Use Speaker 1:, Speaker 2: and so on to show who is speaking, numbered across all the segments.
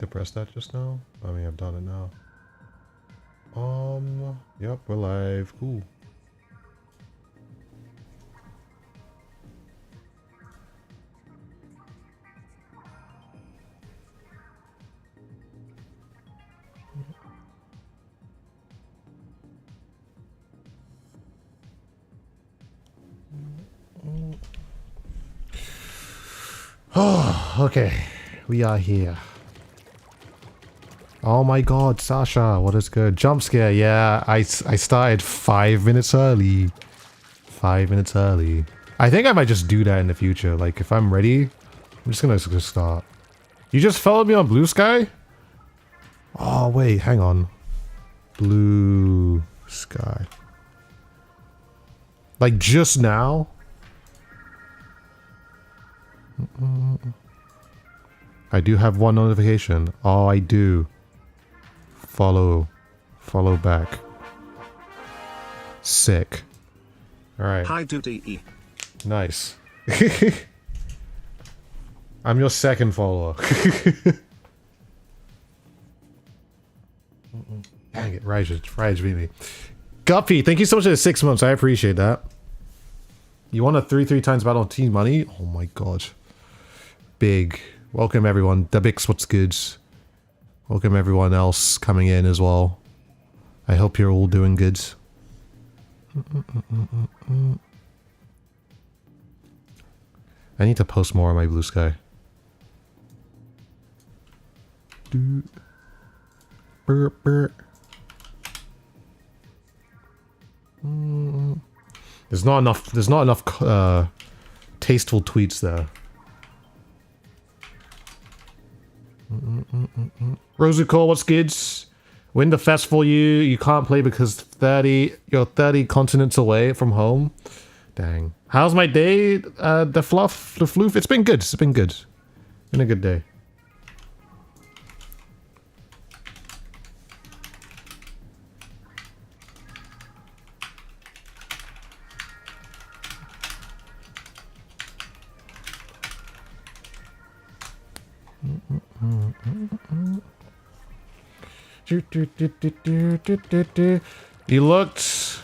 Speaker 1: Depress that just now? I mean, I've done it now. Yep, we're live. Cool. Oh, okay. We are here. Oh my god, Sasha, what is good? Jump scare, yeah. I started 5 minutes early. 5 minutes early. I think I might just do that in the future. Like, if I'm ready, I'm just gonna start. You just followed me on Blue Sky? Oh, wait, hang on. Blue Sky. Like, just now? I do have one notification. Oh, I do. Follow back. Sick. Alright.
Speaker 2: Hi, Duty.
Speaker 1: Nice. I'm your second follower. Dang it, Raj beat me. Guppy, thank you so much for the 6 months. I appreciate that. You won a 3 times battle on Team Money? Oh my god. Big. Welcome everyone. Debix, what's good? Welcome everyone else coming in as well. I hope you're all doing good. I need to post more on my Blue Sky. There's not enough tasteful tweets there. Rosie Cole, what's good? Win the festival you can't play because you're 30 continents away from home. Dang. How's my day? The floof? It's been good. It's been good. Been a good day. You looked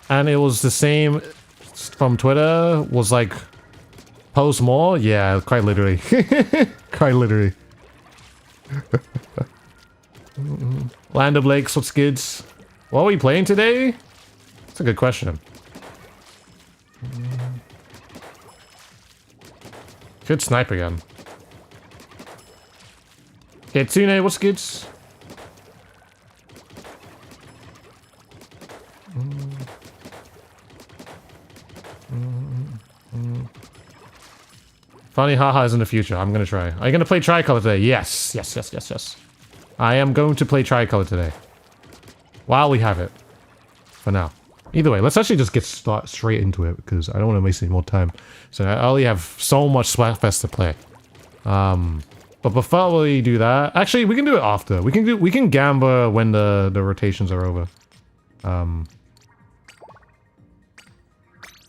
Speaker 1: and it was the same from Twitter, was like post more? Yeah, quite literally. Quite literally. Land of Lakes, what's good? What are we playing today? That's a good question. Good snipe again. Kitsune, what's good? Funny haha's in the future. I'm gonna try. Are you gonna play Tricolor today? Yes. Yes. I am going to play Tricolor today. While we have it. For now. Either way, let's actually just get straight into it because I don't want to waste any more time. So I only have so much Splatfest to play. But before we do that, actually we can do it after. We can gamba when the rotations are over. I'm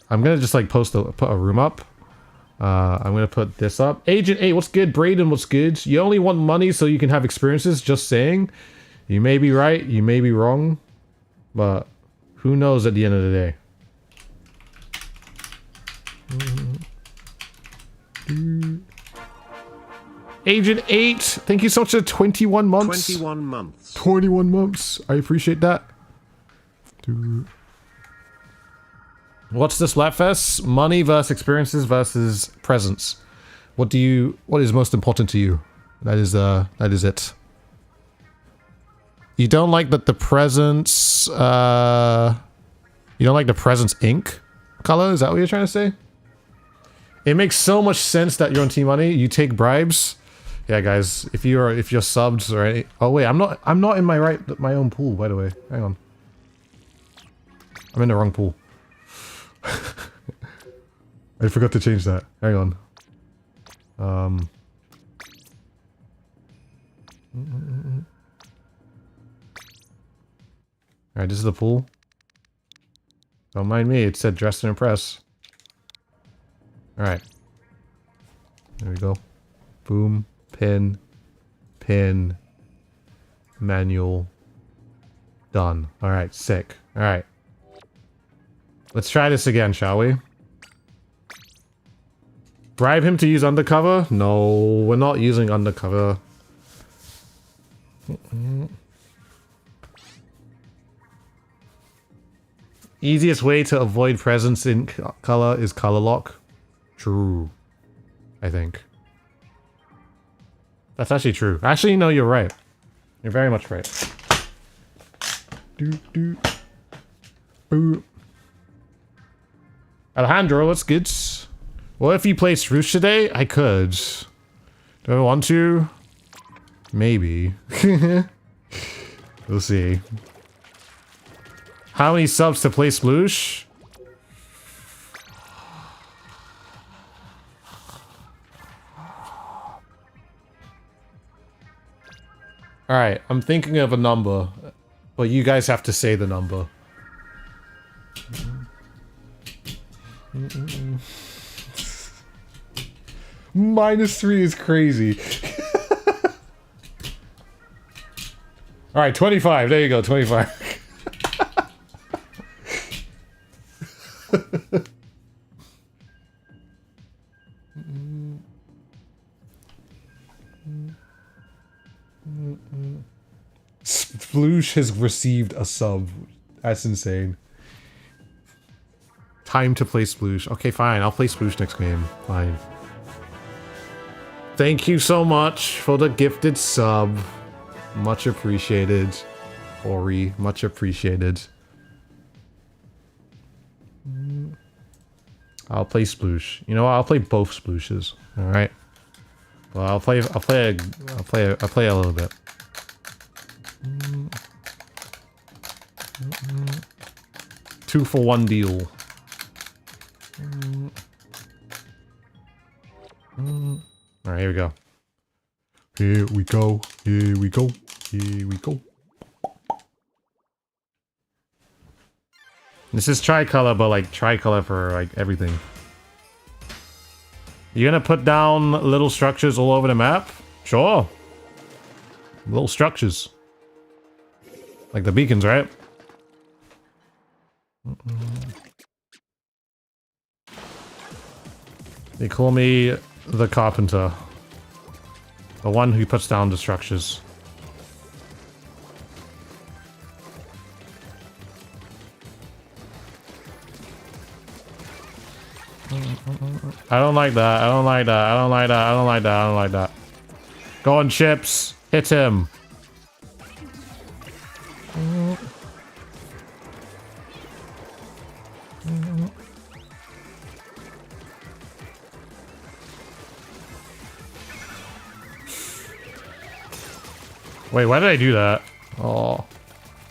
Speaker 1: gonna just like put a room up. I'm gonna put this up. Agent 8, what's good? Brayden, what's good? You only want money so you can have experiences, just saying. You may be right, you may be wrong. But who knows at the end of the day. Agent 8, thank you so much for 21 months.
Speaker 2: 21 months.
Speaker 1: 21 months. I appreciate that. What's the Splatfest? Money versus experiences versus presents. What is most important to you? That is it. You don't like that the presents you don't like the presents ink color? Is that what you're trying to say? It makes so much sense that you're on Team Money. You take bribes. Yeah, guys, if you're subs or any... Oh wait, I'm not in my own pool, by the way. Hang on. I'm in the wrong pool. I forgot to change that. Hang on. Alright, this is the pool. Don't mind me, it said dress to impress. Alright. There we go. Boom. Pin. Pin. Manual. Done. Alright, sick. Alright. Let's try this again, shall we? Bribe him to use undercover? No, we're not using undercover. Easiest way to avoid presence in color is color lock. True. I think. That's actually true. Actually, no, you're right. You're very much right. Boo. Alejandro, what's good? What if you play Swoosh today? I could. Do I want to? Maybe. We'll see. How many subs to play Sploosh? Alright, I'm thinking of a number. But you guys have to say the number. -3 is crazy. Alright, 25. There you go, 25. Sploosh has received a sub. That's insane. Time to play Sploosh. Okay, fine. I'll play Sploosh next game. Fine. Thank you so much for the gifted sub. Much appreciated. Ori, much appreciated. I'll play Sploosh. You know what? I'll play both Splooshes. All right. Well, I'll play a little bit. 2 for 1 deal. All right, here we go. Here we go. Here we go. Here we go. This is tricolor, but like tricolor for like everything. You gonna put down little structures all over the map? Sure. Little structures. Like the beacons, right? They call me the carpenter. The one who puts down the structures. I don't like that. I don't like that. I don't like that. I don't like that. I don't like that. Go on, Chips. Hit him. Wait, why did I do that? Oh,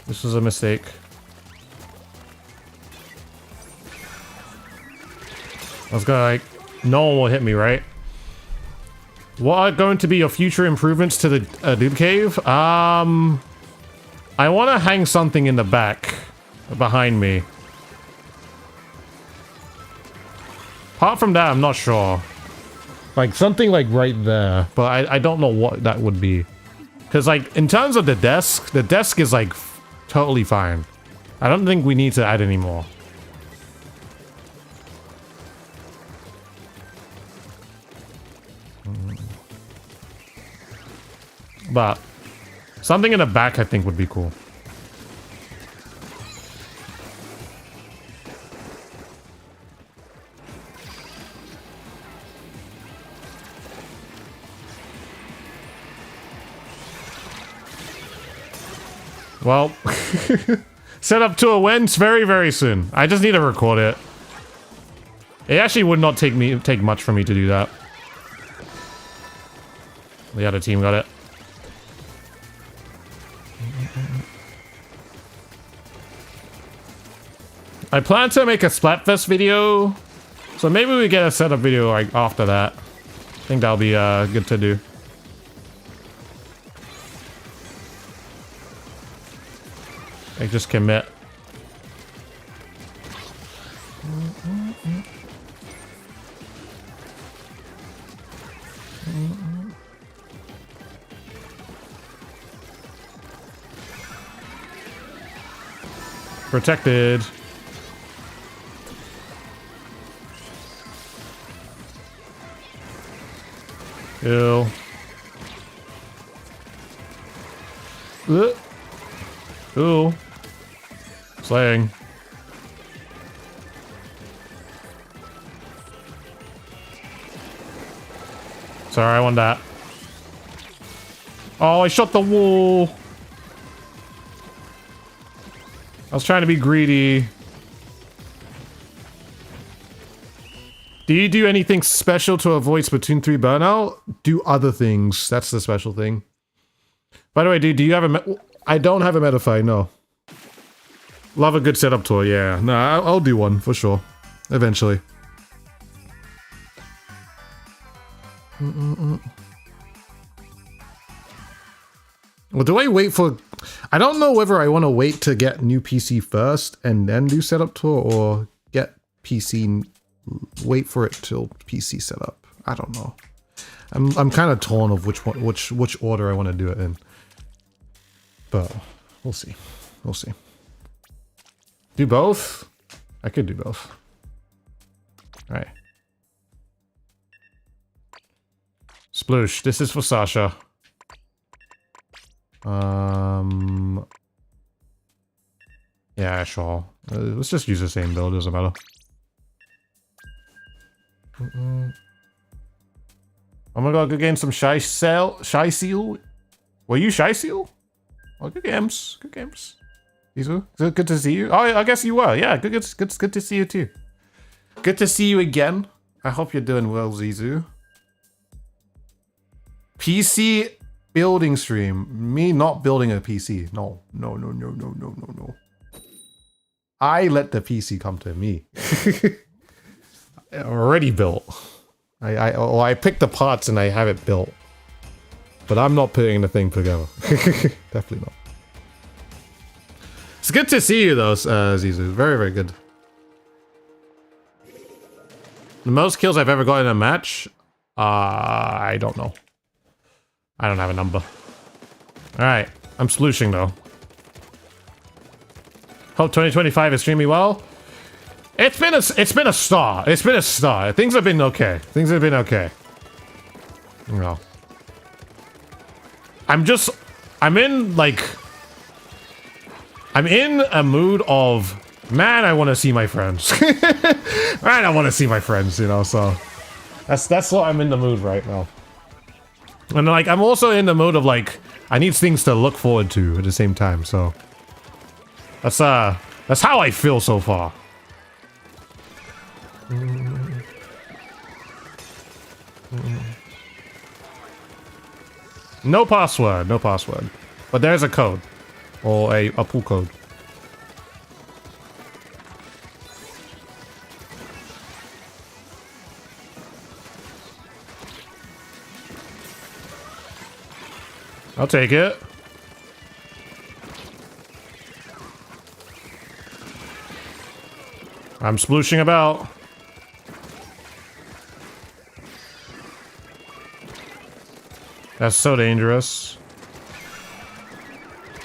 Speaker 1: this was a mistake. I was gonna like, no one will hit me, right? What are going to be your future improvements to the Dude Cave? I want to hang something in the back behind me. Apart from that, I'm not sure. Like something like right there, but I don't know what that would be. Because like in terms of the desk is like totally fine. I don't think we need to add any more. But something in the back I think would be cool. Well, set up to events very, very soon. I just need to record it. It actually would not take much for me to do that. The other team got it. I plan to make a Splatfest video, so maybe we get a setup video like after that. I think that'll be good to do. Like just commit. Protected. Ew. Ooh. Slaying. Sorry, I want that. Oh, I shot the wall. I was trying to be greedy. Do you do anything special to avoid Splatoon 3 burnout? Do other things. That's the special thing. By the way, dude, do you have a... I don't have a Metafy, no. Love a good setup tour, yeah. No, I'll do one, for sure. Eventually. Well, do I wait for... I don't know whether I want to wait to get new PC first and then do setup tour, or get PC... Wait for it till PC setup. I don't know. I'm kind of torn of which one, which order I want to do it in. But we'll see. We'll see. Do both? I could do both. All right. Sploosh. This is for Sasha. Yeah, sure. Let's just use the same build. Doesn't matter. Oh my god, good game. Some Shy Seal. Were you Shy Seal? Oh, good games. Good games. Izu, good to see you. Oh, I guess you were. Yeah, good to see you too. Good to see you again. I hope you're doing well, Zizu. PC building stream. Me not building a PC. No. I let the PC come to me. Already built. I picked the parts and I have it built. But I'm not putting the thing together. Definitely not. It's good to see you though, Zizu. Very, very good. The most kills I've ever got in a match? I don't know. I don't have a number. Alright. I'm splooshing though. Hope 2025 is streaming well. It's been a star. It's been a star. Things have been okay. Things have been okay. You know. I'm in a mood of, man, I want to see my friends. Man, I want to see my friends, you know, so that's what I'm in the mood right now. And like, I'm also in the mood of like, I need things to look forward to at the same time, so that's how I feel so far. No password, no password. But there's a code. Or a pull code. I'll take it. I'm splooshing about. That's so dangerous.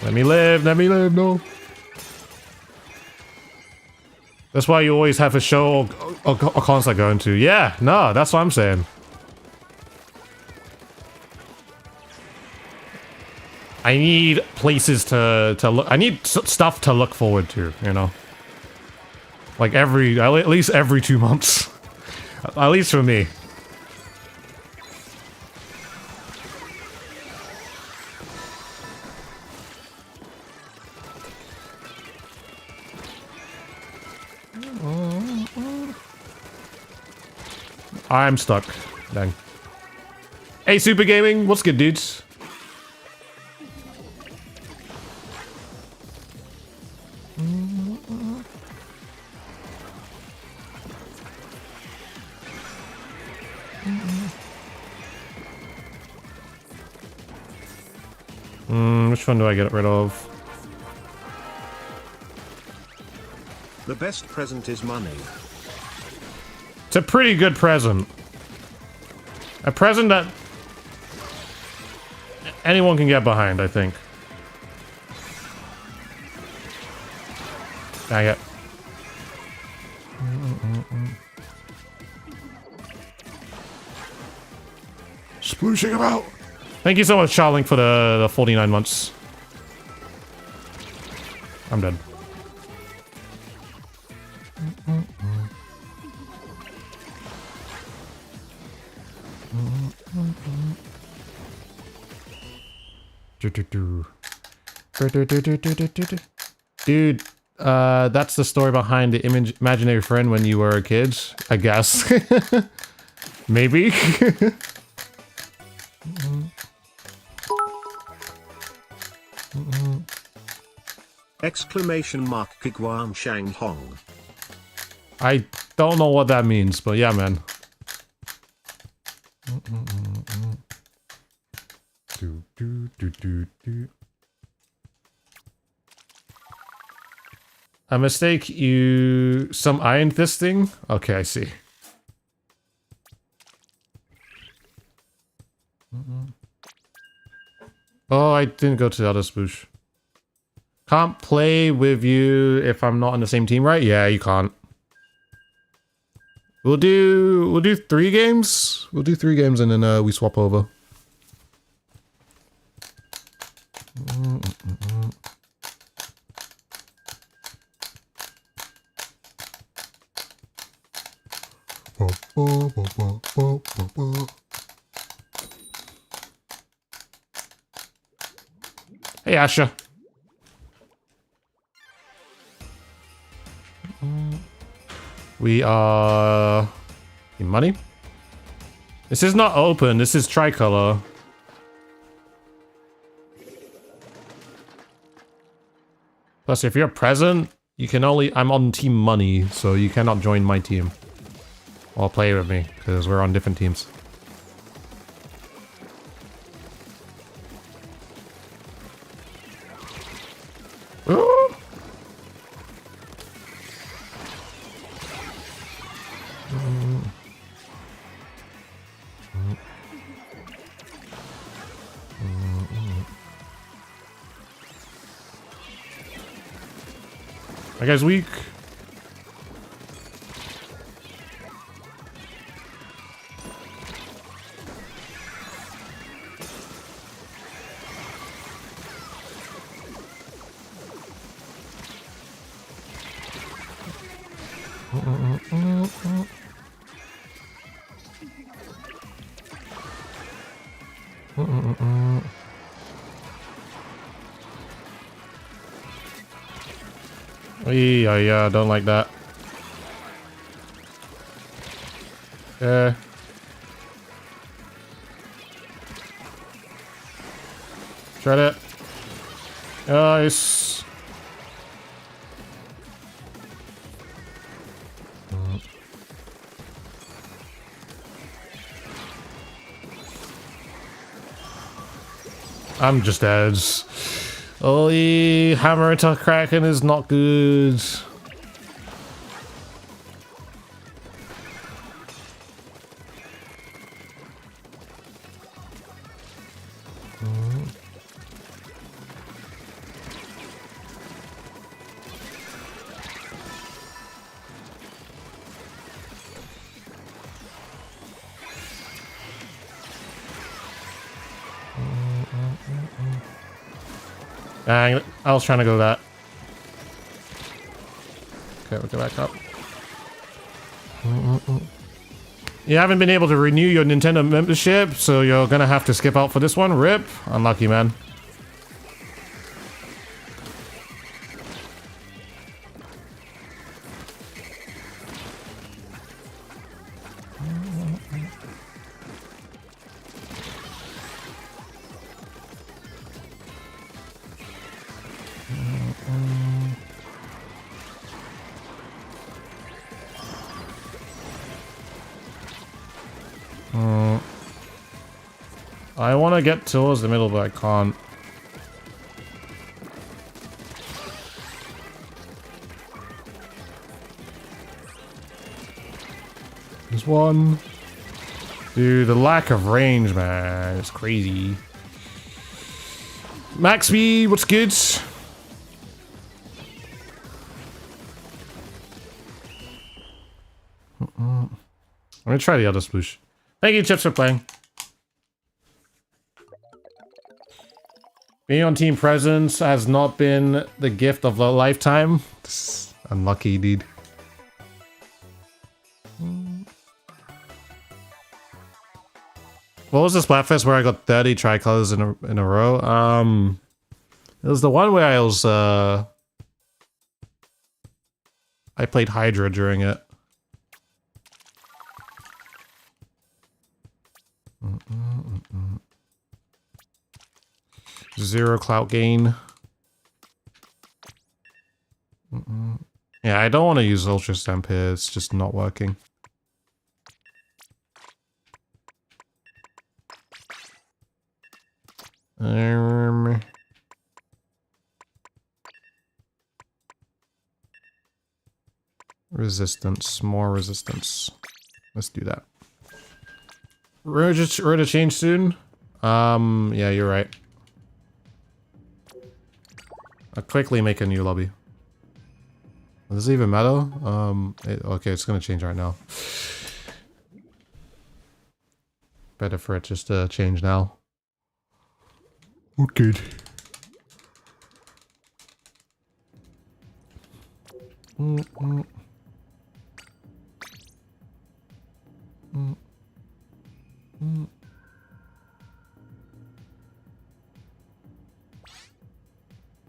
Speaker 1: Let me live, no. That's why you always have a show or a concert going to. Yeah, no, that's what I'm saying. I need places to look. I need stuff to look forward to, you know? Like at least every 2 months. At least for me. I'm stuck. Dang. Hey, Super Gaming, what's good, dudes? Which one do I get rid of?
Speaker 2: The best present is money.
Speaker 1: It's a pretty good present. A present that anyone can get behind, I think. Dang it. Splooshing about. Thank you so much, Charlink, for the 49 months. I'm dead. Dude, that's the story behind the imaginary friend when you were a kid, I guess. Maybe.
Speaker 2: Exclamation mark Kiguan Shang Hong.
Speaker 1: I don't know what that means, but yeah, man. A mistake, you... some iron fisting? Okay, I see. Oh, I didn't go to the other spoosh. Can't play with you if I'm not on the same team, right? Yeah, you can't. We'll do 3 games. We'll do 3 games and then we swap over. Hey, Asha. We are... in money? This is not open, this is tricolor. Plus, if you're present, you can only... I'm on team money, so you cannot join my team. Or play with me, because we're on different teams. Ooh. That guy's weak. Yeah, don't like that. Shred it. Nice. I'm just dead. Oh, hammer attack Kraken is not good. Dang, I was trying to go that. Okay, we'll go back up. You haven't been able to renew your Nintendo membership, so you're gonna have to skip out for this one. RIP. Unlucky, man. I want to get towards the middle, but I can't. There's one. Dude, the lack of range, man. It's crazy. Max B, what's good? I'm gonna try the other sploosh. Thank you, Chips, for playing. Being on Team Presence has not been the gift of a lifetime. This is unlucky, dude. What was the Splatfest where I got 30 tricolors in a row? It was the one where I was I played Hydra during it. Zero clout gain. Yeah, I don't want to use Ultra Stamp here. It's just not working. Resistance, more resistance. Let's do that. We're to change soon. Yeah, you're right. I'll quickly make a new lobby. Does it even matter? Okay, it's gonna change right now. Better for it just to change now. Okay.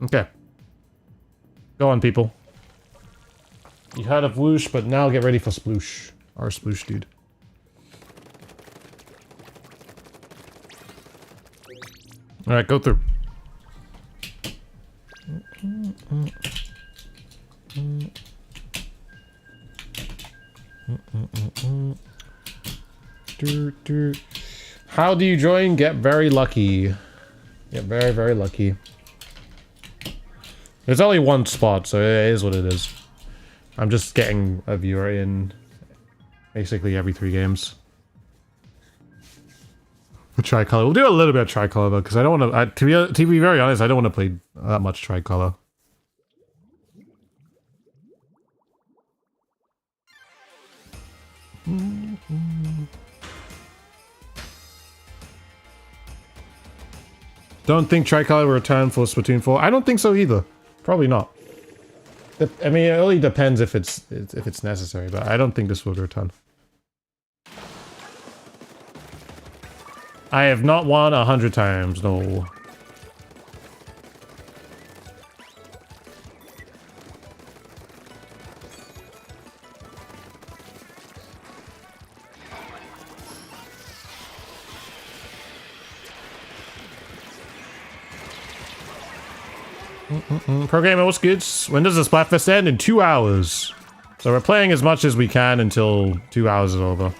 Speaker 1: Okay. Go on, people. You heard of whoosh, but now get ready for sploosh. Our sploosh, dude. Alright, go through. How do you join? Get very lucky. Get very, very lucky. There's only one spot, so it is what it is. I'm just getting a viewer in basically every 3 games. The tricolor. We'll do a little bit of tricolor though, because I don't want to be very honest, I don't want to play that much tricolor. Don't think tricolor will return for Splatoon 4. I don't think so either. Probably not. I mean, it only depends if it's necessary, but I don't think this will return. I have not won 100 times, no. Pro gamer, what's good? When does the Splatfest end? In 2 hours. So we're playing as much as we can until 2 hours is over.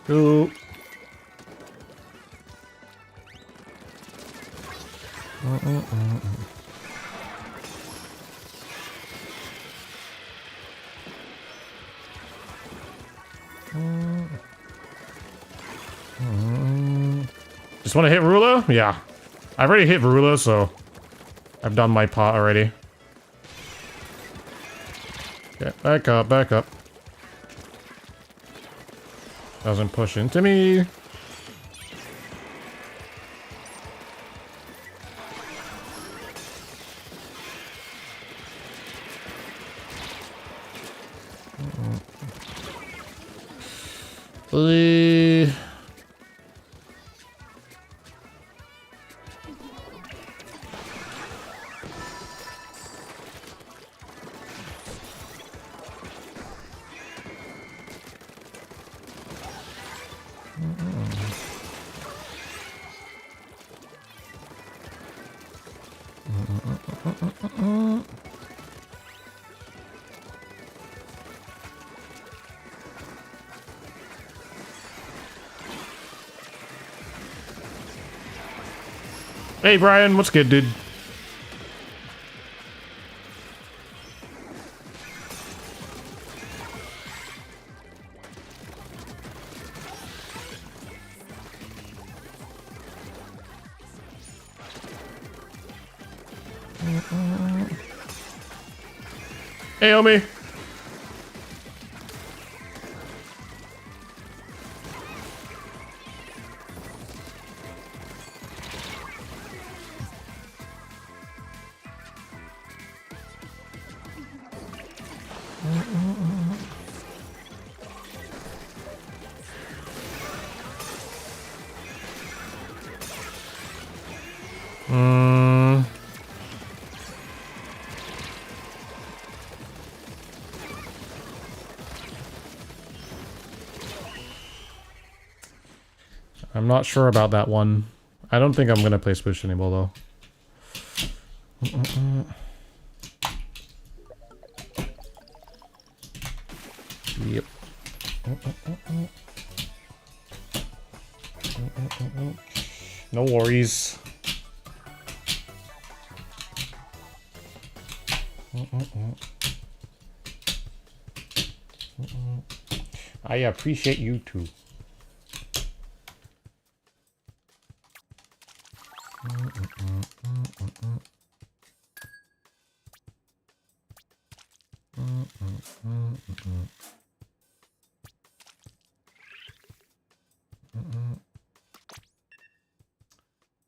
Speaker 1: Cool. Just want to hit ruler? Yeah. I've already hit ruler, so I've done my part already. Okay, back up, back up. Doesn't push into me. Hey Brian, what's good, dude? Hey, Omi! I'm not sure about that one. I don't think I'm gonna play Splish anymore though. Yep. No worries. I appreciate you too.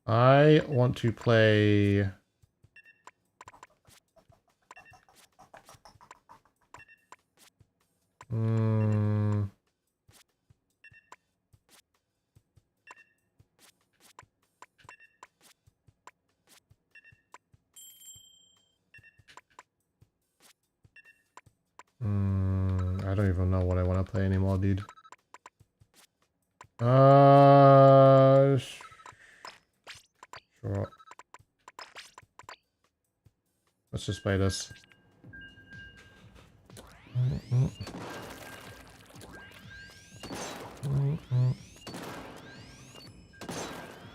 Speaker 1: I want to play... I don't even know what I want to play anymore, dude. Sure. Let's just play this.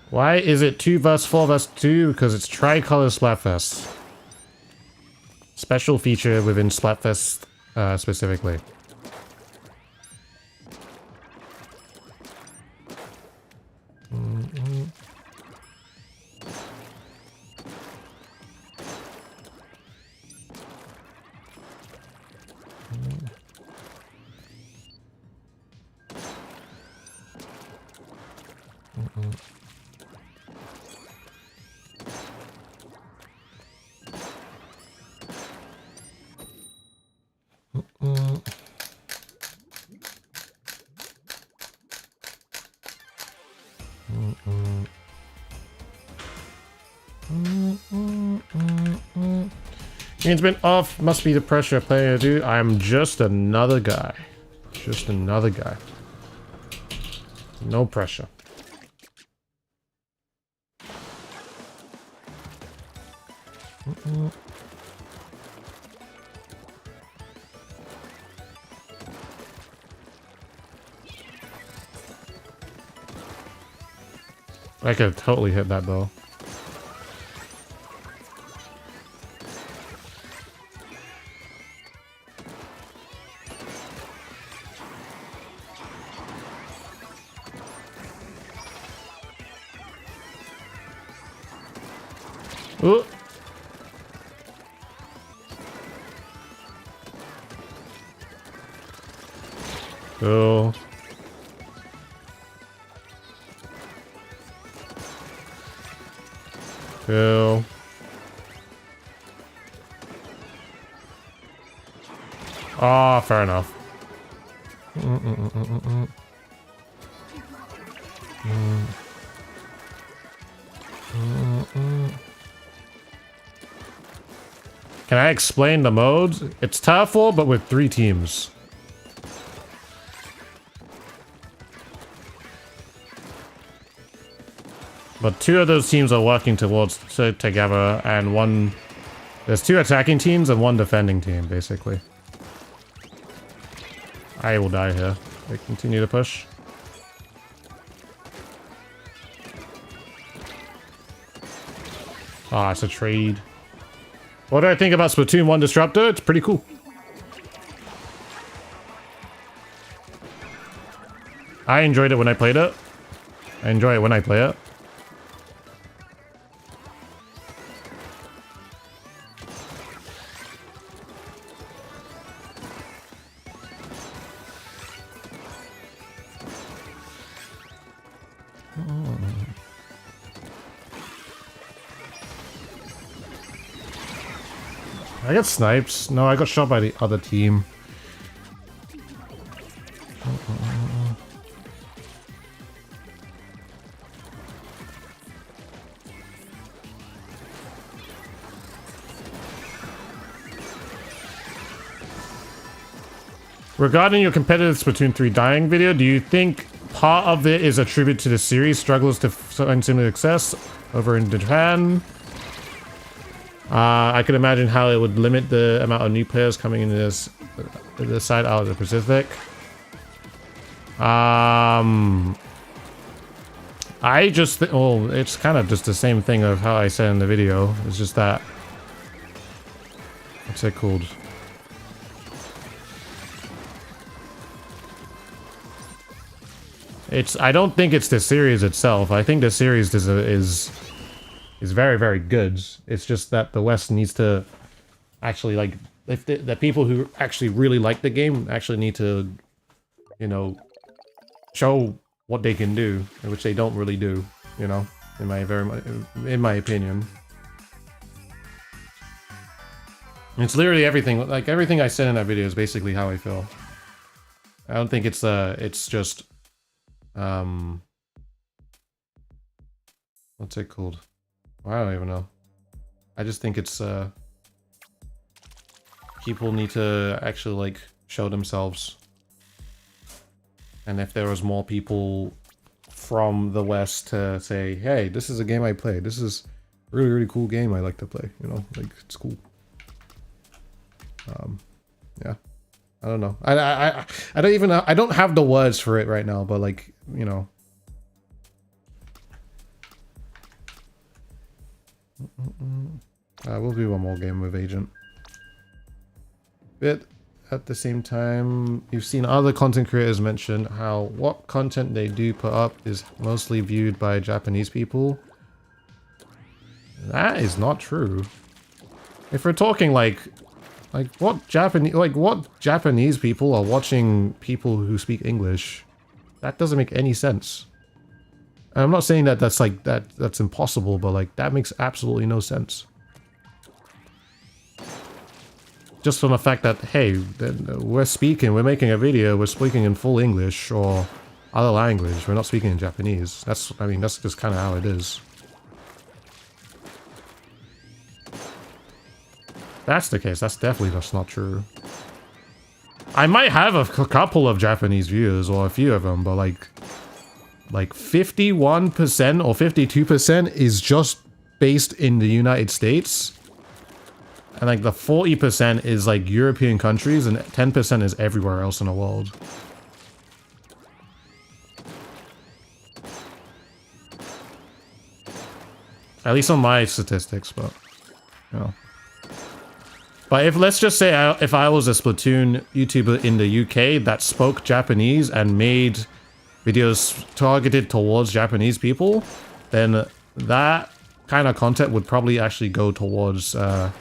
Speaker 1: Why is it 2 vs 4 vs 2? Because it's tricolor Splatfest. Special feature within Splatfest specifically. It's been off. Must be the pressure player, dude. I'm just another guy. Just another guy. No pressure. I could totally hit that though. Ooh. Cool. Cool. Ah, fair enough. Can I explain the modes? It's Towerfall, but with 3 teams. But 2 of those teams are working together, and there's 2 attacking teams and 1 defending team, basically. I will die here. I continue to push. Ah, it's a trade. What do I think about Splatoon 1 Disruptor? It's pretty cool. I enjoyed it when I played it. I enjoy it when I play it. I got sniped. No, I got shot by the other team. Regarding your competitive Splatoon 3 dying video, do you think part of it is attributed to the series struggles to find similar success over in Japan? I could imagine how it would limit the amount of new players coming into this side out of the Pacific. I just well, it's kind of just the same thing of how I said in the video. It's just that, what's it called? I don't think it's the series itself. I think the series is very, very good. It's just that the West needs to actually, like, if the people who actually really like the game actually need to, you know, show what they can do, which they don't really do, you know, in my opinion. It's literally everything, like everything I said in that video is basically how I feel. I don't think it's just what's it called? I don't even know. I just think it's people need to actually like show themselves. And if there was more people from the West to say, hey, this is a game I played. This is a really, really cool game I like to play, you know, like it's cool. Yeah. I don't know. I don't even know. I don't have the words for it right now, but like, you know. We'll do one more game with Agent. But at the same time, you've seen other content creators mention how what content they do put up is mostly viewed by Japanese people. That is not true. If we're talking like what Japanese people are watching people who speak English, that doesn't make any sense. And I'm not saying that that's impossible, but like that makes absolutely no sense. Just from the fact that, hey, we're making a video, we're speaking in full English or other language, we're not speaking in Japanese. That's just kind of how it is. That's the case, that's definitely just not true. I might have a couple of Japanese viewers, or a few of them, but like 51% or 52% is just based in the United States. And like the 40% is like European countries, and 10% is everywhere else in the world. At least on my statistics, but, you know. But if, let's just say, if I was a Splatoon YouTuber in the UK that spoke Japanese and made videos targeted towards Japanese people, then that kind of content would probably actually go towards a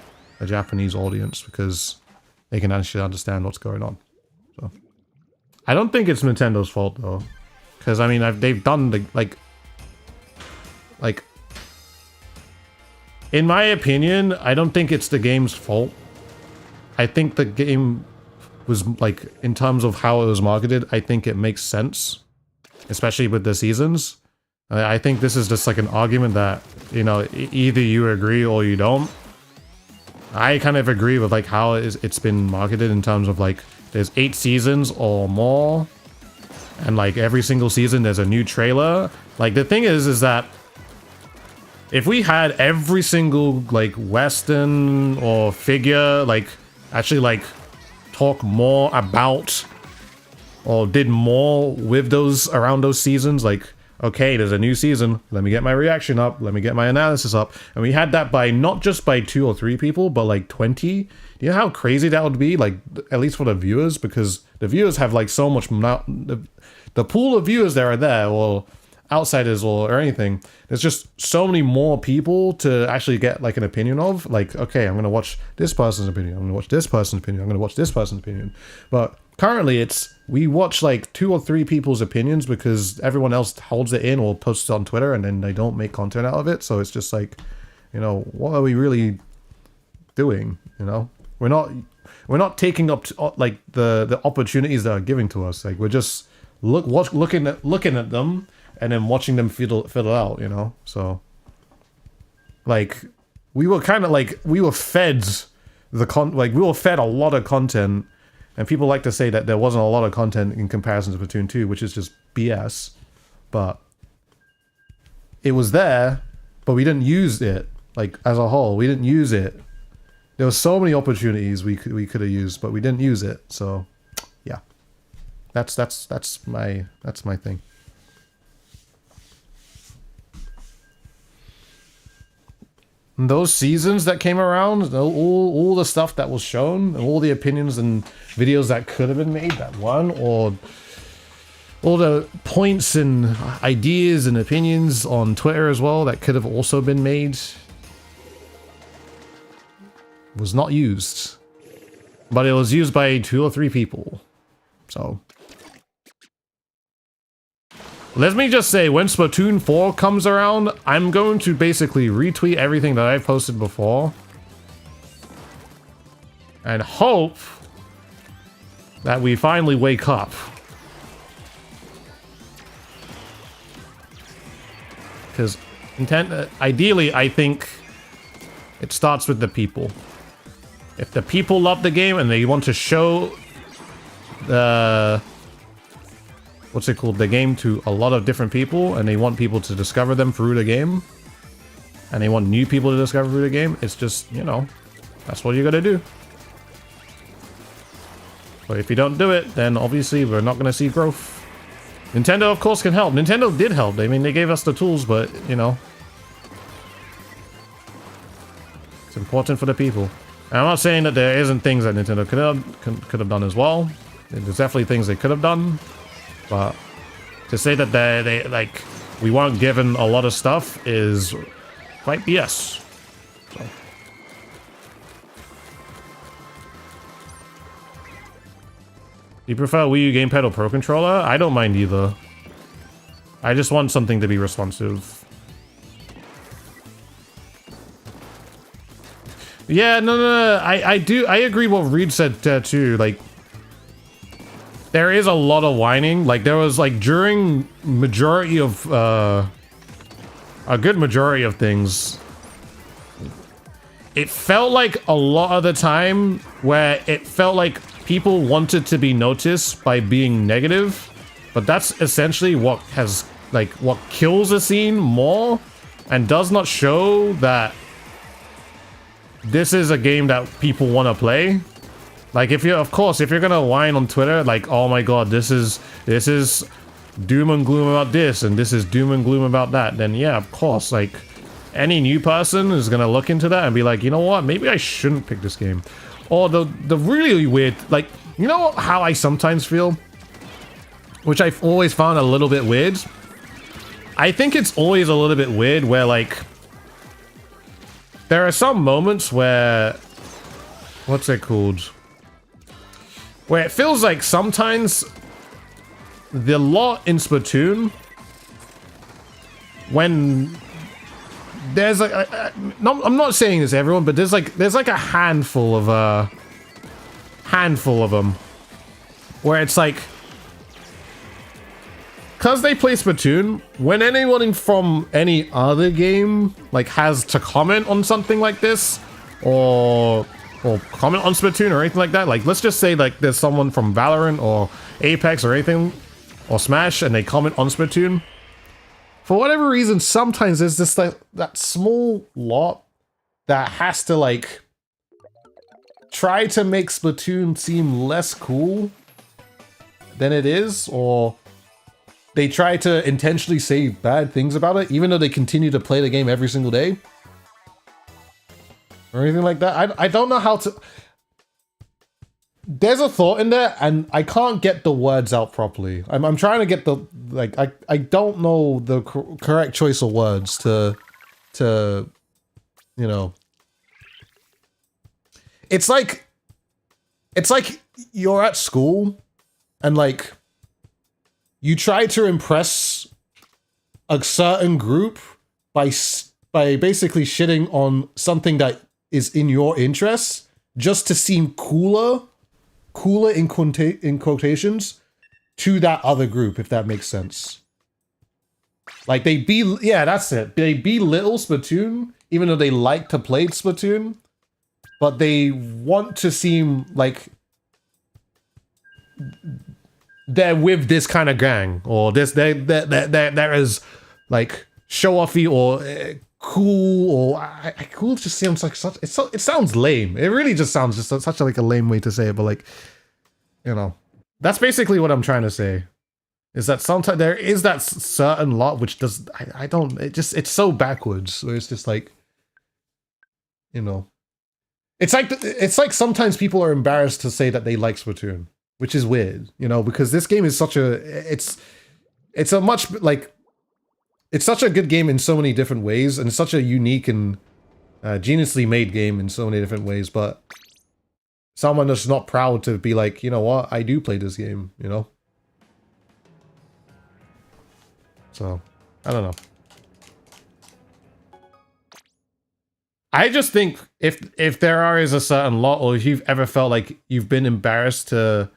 Speaker 1: Japanese audience, because they can actually understand what's going on. So I don't think it's Nintendo's fault though, because I mean they've done the like in my opinion, I don't think it's the game's fault. I think the game was, like, in terms of how it was marketed, I think it makes sense, especially with the seasons. I think this is just like an argument that, you know, either you agree or you don't. I kind of agree with like how it's been marketed in terms of like there's 8 seasons or more, and like every single season there's a new trailer. Like the thing is that if we had every single like Western or figure like actually like talk more about or did more with those around those seasons, like, okay, there's a new season, let me get my reaction up, let me get my analysis up, and we had that by not just by 2 or 3 people, but like 20. Do you know how crazy that would be, like, at least for the viewers? Because the viewers have like so much, the pool of viewers that are there, or outsiders or anything, there's just so many more people to actually get like an opinion of. Like, okay, I'm gonna watch this person's opinion, I'm gonna watch this person's opinion, I'm gonna watch this person's opinion. But currently we watch like 2 or 3 people's opinions because everyone else holds it in or posts it on Twitter, and then they don't make content out of it. So it's just like, you know, what are we really doing, you know? We're not taking up like the opportunities that are giving to us. Like we're just looking at them and then watching them fiddle out, you know. So like we were kind of like we were fed we were fed a lot of content, and people like to say that there wasn't a lot of content in comparison to Splatoon 2, which is just BS. But it was there, but we didn't use it. Like as a whole, we didn't use it. There were so many opportunities we could have used, but we didn't use it. So, yeah, that's my thing. And those seasons that came around, all the stuff that was shown, and all the opinions and videos that could have been made that won, or all the points and ideas and opinions on Twitter as well that could have also been made, was not used. But it was used by 2 or 3 people. So let me just say, when Splatoon 4 comes around, I'm going to basically retweet everything that I've posted before. And hope that we finally wake up. Because ideally, I think it starts with the people. If the people love the game and they want to show the the game to a lot of different people, and they want people to discover them through the game, and they want new people to discover through the game, it's just, you know, that's what you gotta do. But if you don't do it, then obviously we're not gonna see growth. Nintendo, of course, can help. Nintendo did help. I mean, they gave us the tools, but, you know, it's important for the people. And I'm not saying that there isn't things that Nintendo could have done as well. There's definitely things they could have done. But to say that they like we weren't given a lot of stuff is quite BS. So. Do you prefer Wii U gamepad or Pro Controller? I don't mind either. I just want something to be responsive. Yeah, no. I agree what Reed said too. Like, there is a lot of whining. Like, there was, like, during majority of, a good majority of things, it felt like a lot of the time where it felt like people wanted to be noticed by being negative, but that's essentially what has, like, what kills a scene more and does not show that this is a game that people want to play. Like, if you're, of course, if you're gonna whine on Twitter, like, oh my god, this is doom and gloom about this, and this is doom and gloom about that, then yeah, of course, like, any new person is gonna look into that and be like, you know what, maybe I shouldn't pick this game. Or the really weird, like, you know how I sometimes feel? Which I've always found a little bit weird? I think it's always a little bit weird where, like, there are some moments where, what's it called? Where it feels like sometimes the lot in Splatoon, when there's like, I'm not saying this everyone, but there's like a handful of them, where it's like, because they play Splatoon, when anyone from any other game like has to comment on something like this, or comment on Splatoon or anything like that, like, let's just say like there's someone from Valorant or Apex or anything, or Smash, and they comment on Splatoon, for whatever reason, sometimes there's this, like, that small lot that has to, like, try to make Splatoon seem less cool than it is, or they try to intentionally say bad things about it, even though they continue to play the game every single day. Or anything like that. I don't know how to... There's a thought in there, and I can't get the words out properly. I'm trying to get the... Like, I don't know the correct choice of words to... You know... It's like you're at school, and, like, you try to impress a certain group by basically shitting on something that is in your interests, just to seem cooler in quotations to that other group, if that makes sense. Like yeah, that's it. They belittle Splatoon, even though they like to play Splatoon, but they want to seem like they're with this kind of gang, or there is like show-offy or cool, or cool just seems like such, it sounds lame. It really just sounds just such like a lame way to say it, but like, you know, that's basically what I'm trying to say. Is that sometimes there is that certain lot which does, I don't, it's so backwards, where it's just like, you know, it's like sometimes people are embarrassed to say that they like Splatoon, which is weird, you know, because this game is such a, it's a much, like, it's such a good game in so many different ways, and it's such a unique and geniusly made game in so many different ways, but someone that's not proud to be like, you know what, I do play this game, you know? So, I don't know. I just think if there is a certain lot, or if you've ever felt like you've been embarrassed to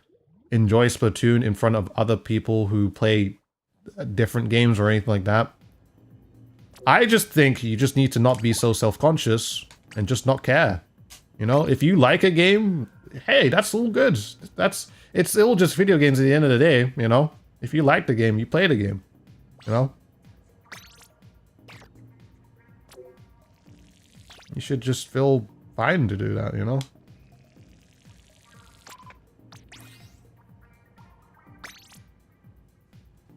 Speaker 1: enjoy Splatoon in front of other people who play different games or anything like that, I just think you just need to not be so self-conscious and just not care. You know, if you like a game, hey, that's all good. It's all just video games at the end of the day, you know? If you like the game, you play the game. You know? You should just feel fine to do that, you know?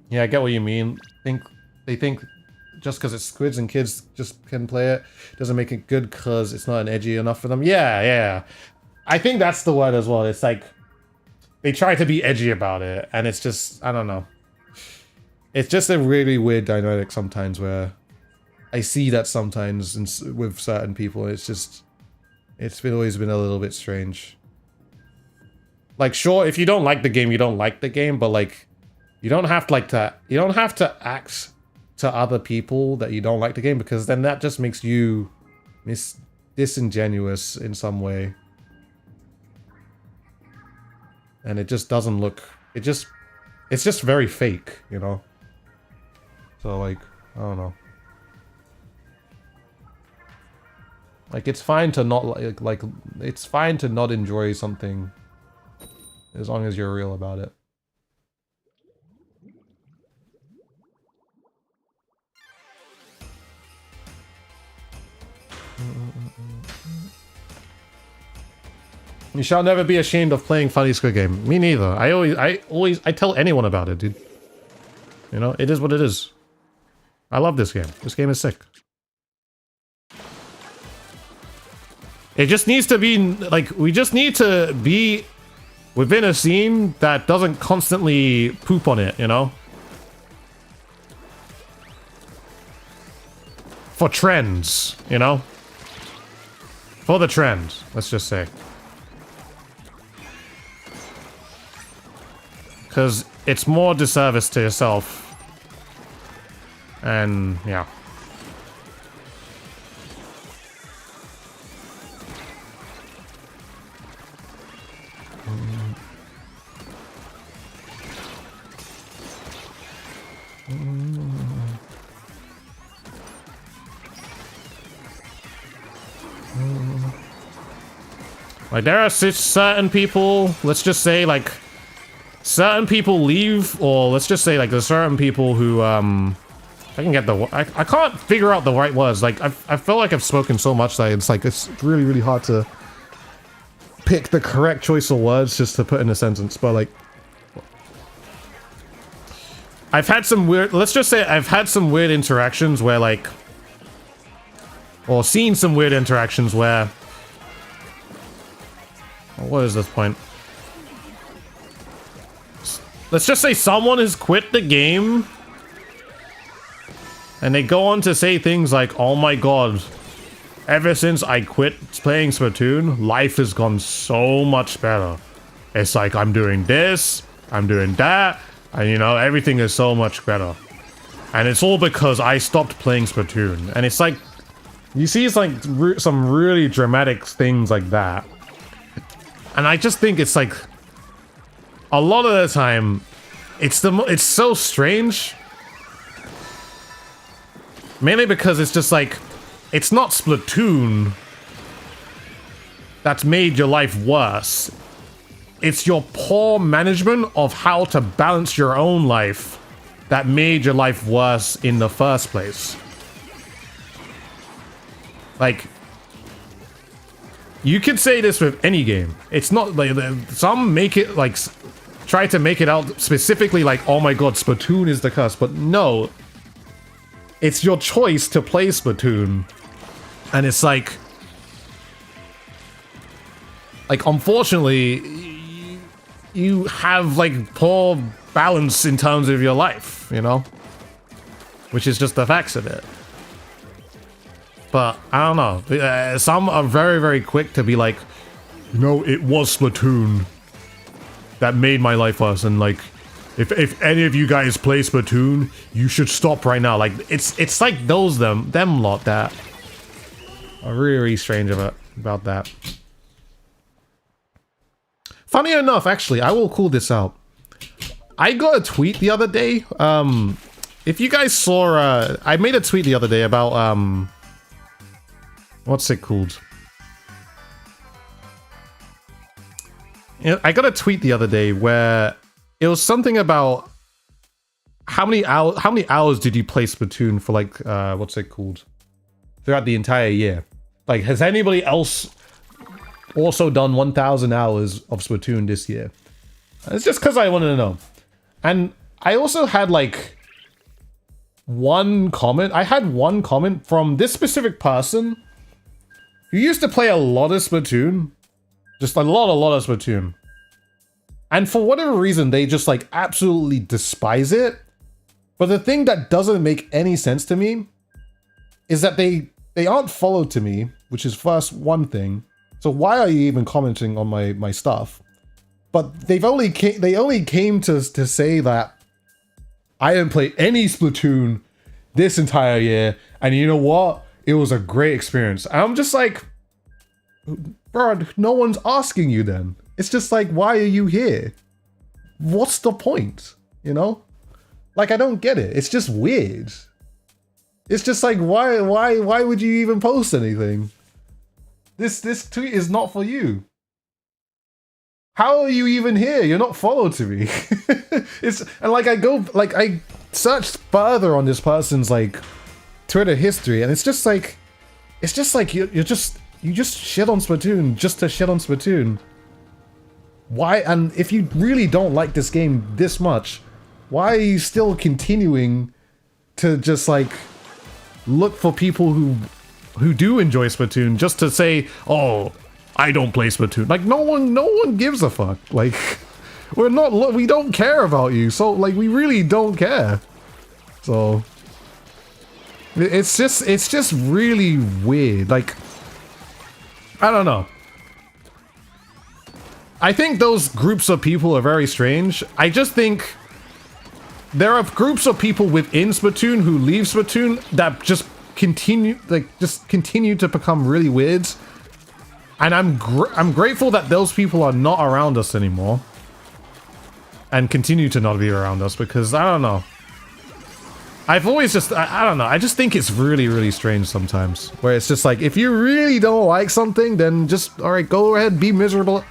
Speaker 1: Yeah, I get what you mean. They think just because it's squids and kids just can play it doesn't make it good because it's not edgy enough for them. Yeah. I think that's the word as well. It's like they try to be edgy about it, and it's just, I don't know. It's just a really weird dynamic sometimes where I see that sometimes with certain people. It's always been a little bit strange. Like, sure, if you don't like the game, you don't like the game, but like, you don't have to act to other people that you don't like the game, because then that just makes you disingenuous in some way. And it just doesn't look, it's just very fake, you know? So like, I don't know. Like, it's fine to not like it's fine to not enjoy something as long as you're real about it. You shall never be ashamed of playing Funny Squid Game. Me neither. I tell anyone about it, dude. You know, it is what it is. I love this game. This game is sick. It just needs to be, like, we just need to be within a scene that doesn't constantly poop on it, you know? For trends, you know? For the trend, let's just say. Because it's more disservice to yourself. And, yeah. Like, there are certain people, let's just say, like, certain people leave, or let's just say, like, there's certain people who, I can get the, I can't figure out the right words. Like, I feel like I've spoken so much that it's like, it's really, really hard to pick the correct choice of words just to put in a sentence, but like, I've had some weird, let's just say I've had some weird interactions where like, or seen some weird interactions where, what is this point? Let's just say someone has quit the game and they go on to say things like, oh my god, ever since I quit playing Splatoon, life has gone so much better. It's like, I'm doing this, I'm doing that, and you know, everything is so much better. And it's all because I stopped playing Splatoon. And it's like, you see, it's like some really dramatic things like that. And I just think it's like a lot of the time it's so strange. Mainly because it's just like it's not Splatoon that's made your life worse. It's your poor management of how to balance your own life that made your life worse in the first place. Like, you could say this with any game. It's not like some make it like try to make it out specifically like, oh my god, Splatoon is the curse, but no, it's your choice to play Splatoon, and it's like unfortunately, you have like poor balance in terms of your life, you know, which is just the facts of it. But I don't know. Some are very, very quick to be like, you know, it was Splatoon that made my life worse, and like, if any of you guys play Splatoon, you should stop right now. Like, it's like them lot that are really, really strange about that. Funny enough, actually, I will call this out. I got a tweet the other day. If you guys saw, I made a tweet the other day about what's it called? I got a tweet the other day where it was something about how many hours did you play Splatoon for, like, what's it called, throughout the entire year? Like, has anybody else also done 1,000 hours of Splatoon this year? It's just because I wanted to know. And I also had like one comment. I had one comment from this specific person who used to play a lot of Splatoon. Just a lot of Splatoon. And for whatever reason, they just like absolutely despise it. But the thing that doesn't make any sense to me is that they aren't followed to me, which is first one thing. So why are you even commenting on my stuff? But they only came to say that I didn't play any Splatoon this entire year, and you know what? It was a great experience. And I'm just like, bro, no one's asking you then. It's just like, why are you here? What's the point? You know? Like, I don't get it. It's just weird. It's just like, why would you even post anything? This tweet is not for you. How are you even here? You're not followed to me. I searched further on this person's like Twitter history, and it's just like you just shit on Splatoon just to shit on Splatoon. Why? And if you really don't like this game this much, why are you still continuing to just like look for people who do enjoy Splatoon just to say, oh, I don't play Splatoon? Like, no one gives a fuck. Like, we don't care about you. So like, we really don't care. So it's just really weird. Like, I don't know. I think those groups of people are very strange. I just think there are groups of people within Splatoon who leave Splatoon that just continue to become really weird. And I'm grateful that those people are not around us anymore. And continue to not be around us, because I don't know. I've always just, I don't know, I just think it's really, really strange sometimes. Where it's just like, if you really don't like something, then just, alright, go ahead, be miserable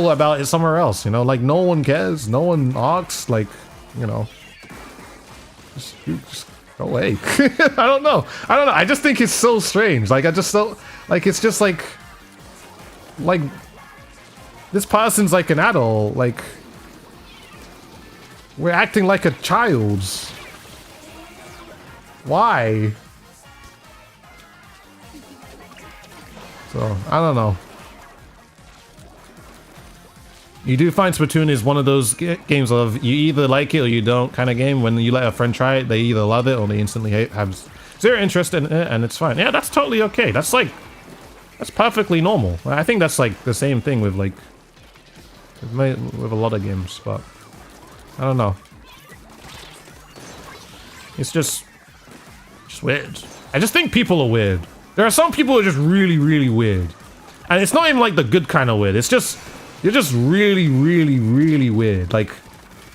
Speaker 1: about it somewhere else, you know? Like, no one cares, no one asks, like, you know. Just go away. I don't know, I just think it's so strange. Like, I just don't, like, it's just like, this person's like an adult, like, we're acting like a child. Why? So, I don't know. You do find Splatoon is one of those games of you either like it or you don't kind of game. When you let a friend try it, they either love it or they instantly have zero interest in it, and it's fine. Yeah, that's totally okay. That's perfectly normal. I think that's like the same thing with like with a lot of games, but I don't know. It's just weird. I just think people are weird. There are some people who are just really, really weird. And it's not even like the good kind of weird. It's just, you're just really, really, really weird. Like,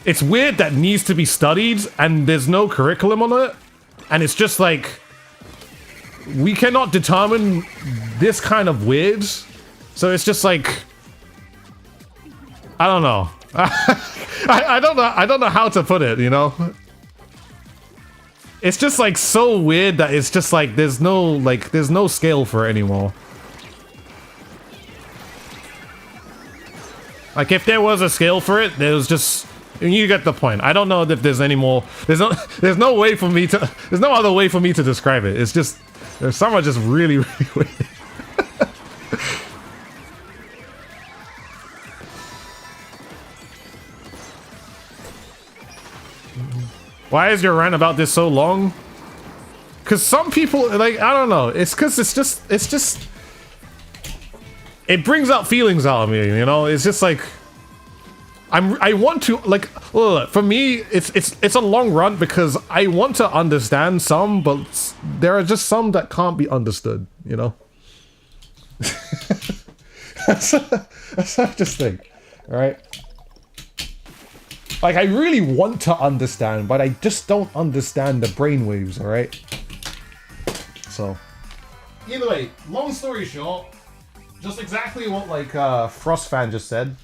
Speaker 1: it's weird that needs to be studied and there's no curriculum on it. And it's just like, we cannot determine this kind of weird. So it's just like, I don't know. I don't know how to put it, you know? It's just like so weird that it's just like there's no scale for it anymore. Like if there was a scale for it, there's just, you get the point. I don't know if there's any more. There's no way for me to, there's no other way for me to describe it. It's just, there's some are just really, really weird. Why is your rant about this so long? Because some people, like, I don't know. It's because it's just... It brings out feelings out of me, you know? It's just like... I want to, like... Look, for me, it's a long run because I want to understand some, but there are just some that can't be understood, you know? That's what I just think, alright? Like, I really want to understand, but I just don't understand the brainwaves, alright? So, either way, long story short, just exactly what, like, Frostfan just said.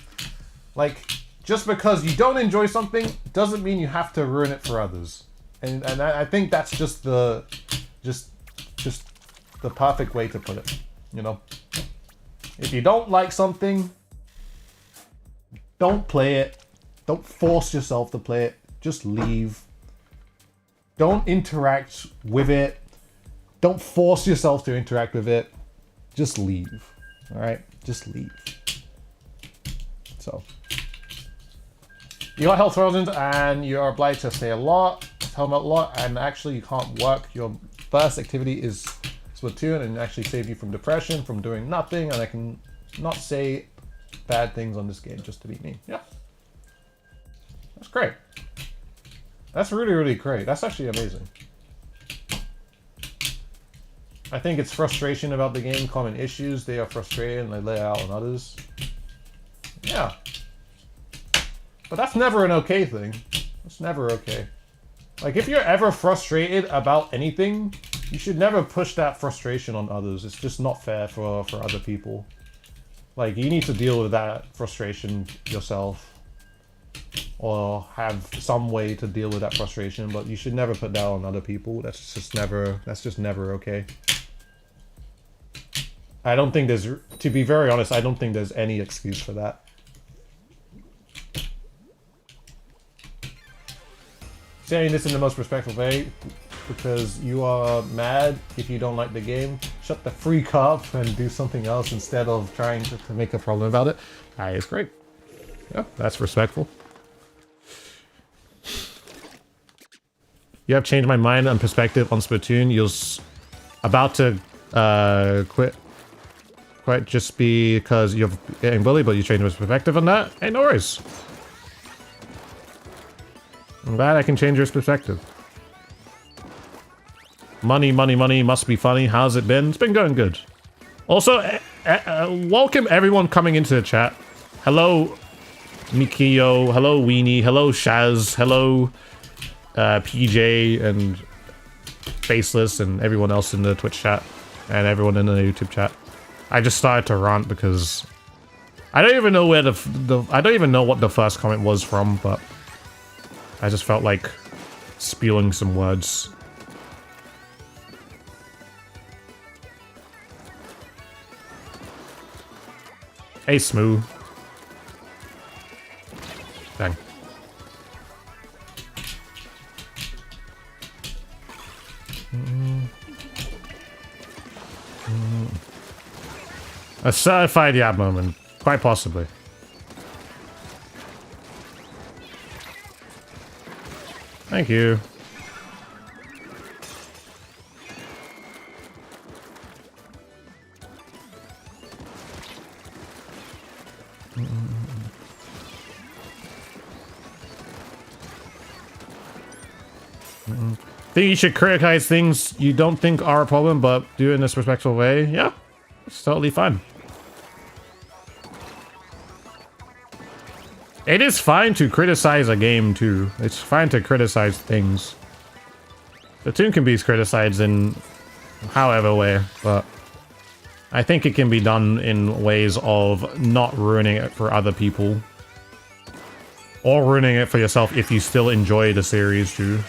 Speaker 1: Like, just because you don't enjoy something, doesn't mean you have to ruin it for others. And I think that's just the, just the perfect way to put it, you know? If you don't like something, don't play it. Don't force yourself to play it. Just leave. Don't interact with it. Don't force yourself to interact with it. Just leave. Alright? Just leave. So. You got health throws and you're obliged to stay home a lot, and actually you can't work. Your first activity is Splatoon and actually save you from depression, from doing nothing, and I can not say bad things on this game just to be mean. Yeah. That's great. That's really, really great. That's actually amazing. I think it's frustration about the game, common issues. They are frustrated and they lay out on others. Yeah. But that's never an okay thing. That's never okay. Like, if you're ever frustrated about anything, you should never push that frustration on others. It's just not fair for other people. Like, you need to deal with that frustration yourself. Or have some way to deal with that frustration, but you should never put that on other people. That's just never okay. I don't think there's, to be very honest, I don't think there's any excuse for that. Saying this in the most respectful way, because you are mad if you don't like the game, shut the freak up and do something else instead of trying to make a problem about it. It's great. Yeah, that's respectful. You have changed my mind and perspective on Splatoon. You're about to quit just because you're getting bullied, but you changed my perspective on that. Hey, no worries. I'm glad I can change your perspective. Money, money, money must be funny. How's it been? It's been going good. Also, welcome everyone coming into the chat. Hello, Mikio. Hello, Weenie. Hello, Shaz. Hello, PJ and Faceless and everyone else in the Twitch chat and everyone in the YouTube chat. I just started to rant because I don't even know where I don't even know what the first comment was from, but I just felt like spewing some words. Hey, Smooth. Dang. A certified yab moment. Quite possibly. Thank you. Think you should criticize things you don't think are a problem, but do it in a respectful way. Yeah, it's totally fine. It is fine to criticize a game too. It's fine to criticize things. Splatoon can be criticized in however way, but I think it can be done in ways of not ruining it for other people. Or ruining it for yourself if you still enjoy the series too.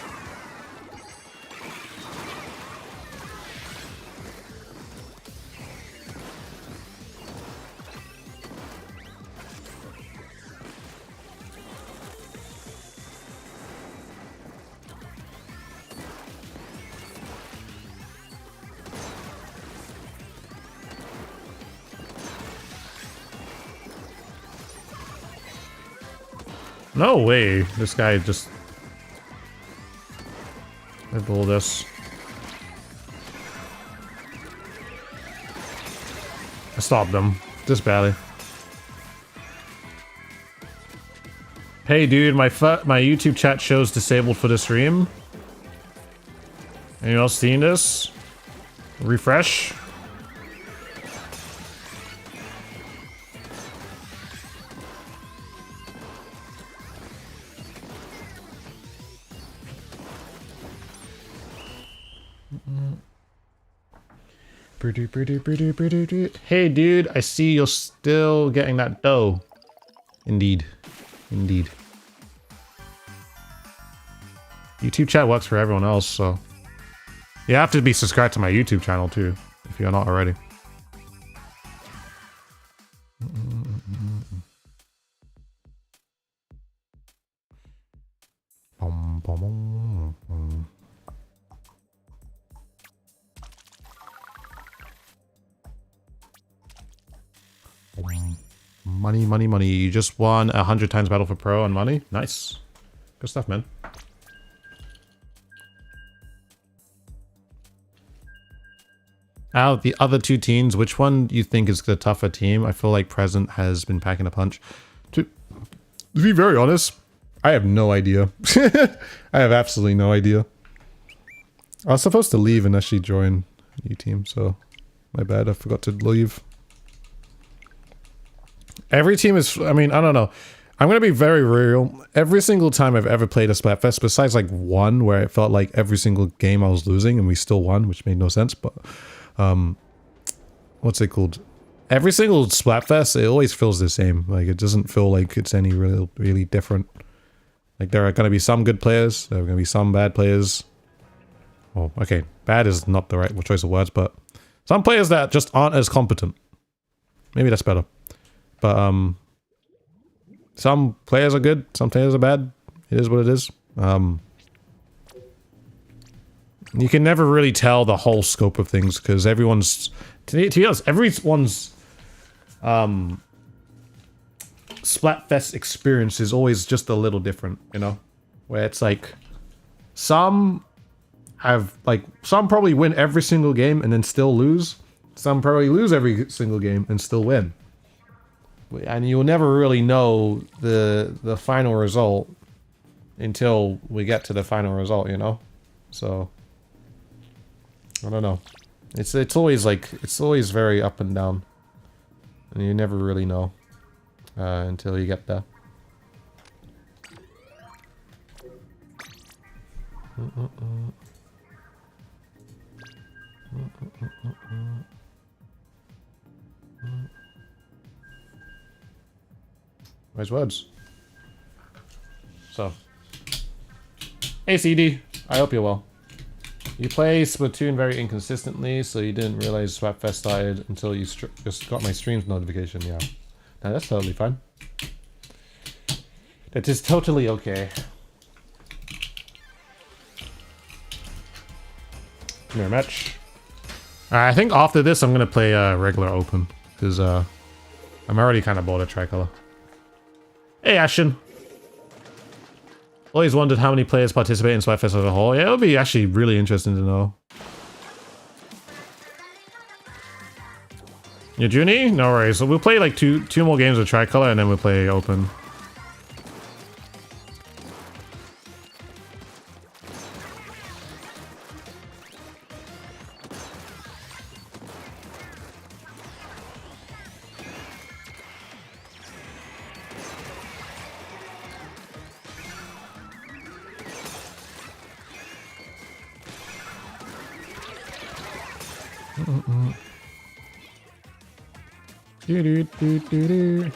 Speaker 1: No way, this guy just... I pull this. I stopped him, just barely. Hey dude, my YouTube chat shows disabled for the stream. Anyone else seeing this? Refresh. Hey dude, I see you're still getting that dough. Indeed. Indeed. YouTube chat works for everyone else, so... You have to be subscribed to my YouTube channel too, if you're not already. Money, money, money. You just won 100 times Battle for Pro on money. Nice. Good stuff, man. Out of the other two teams, which one do you think is the tougher team? I feel like Present has been packing a punch. To be very honest, I have no idea. I have absolutely no idea. I was supposed to leave and actually join a new team, so my bad. I forgot to leave. Every team is, I mean, I don't know. I'm going to be very real. Every single time I've ever played a Splatfest, besides like one where it felt like every single game I was losing and we still won, which made no sense, but what's it called? Every single Splatfest, it always feels the same. Like, it doesn't feel like it's any really different. Like, there are going to be some good players, there are going to be some bad players. Oh, okay, bad is not the right choice of words, but some players that just aren't as competent. Maybe that's better. But, some players are good, some players are bad. It is what it is. You can never really tell the whole scope of things, because everyone's... To be honest, everyone's... Splatfest experience is always just a little different, you know? Where it's like... Some have, like... Some probably win every single game and then still lose. Some probably lose every single game and still win. And you'll never really know the final result until we get to the final result, you know? So... I don't know. It's always like, it's always very up and down. And you never really know until you get there. Where's words? So. Hey CD, I hope you're well. You play Splatoon very inconsistently, so you didn't realize Splatfest started until you just got my streams notification, yeah. Now that's totally fine. That is totally okay. Come here, match. I think after this I'm gonna play regular open, because I'm already kind of bored of tricolor. Hey Ashton! Always wondered how many players participate in Splatfest as a whole. Yeah, it would be actually really interesting to know. You Junie? No worries. So we'll play like two more games of Tricolor and then we'll play open. Do do do do do.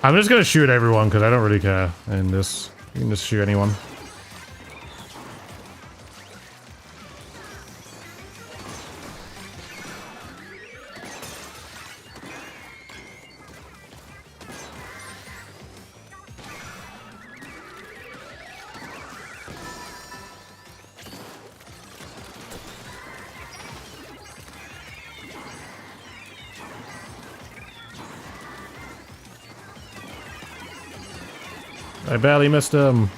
Speaker 1: I'm just gonna shoot everyone because I don't really care in this. You can just shoot anyone. I barely missed him.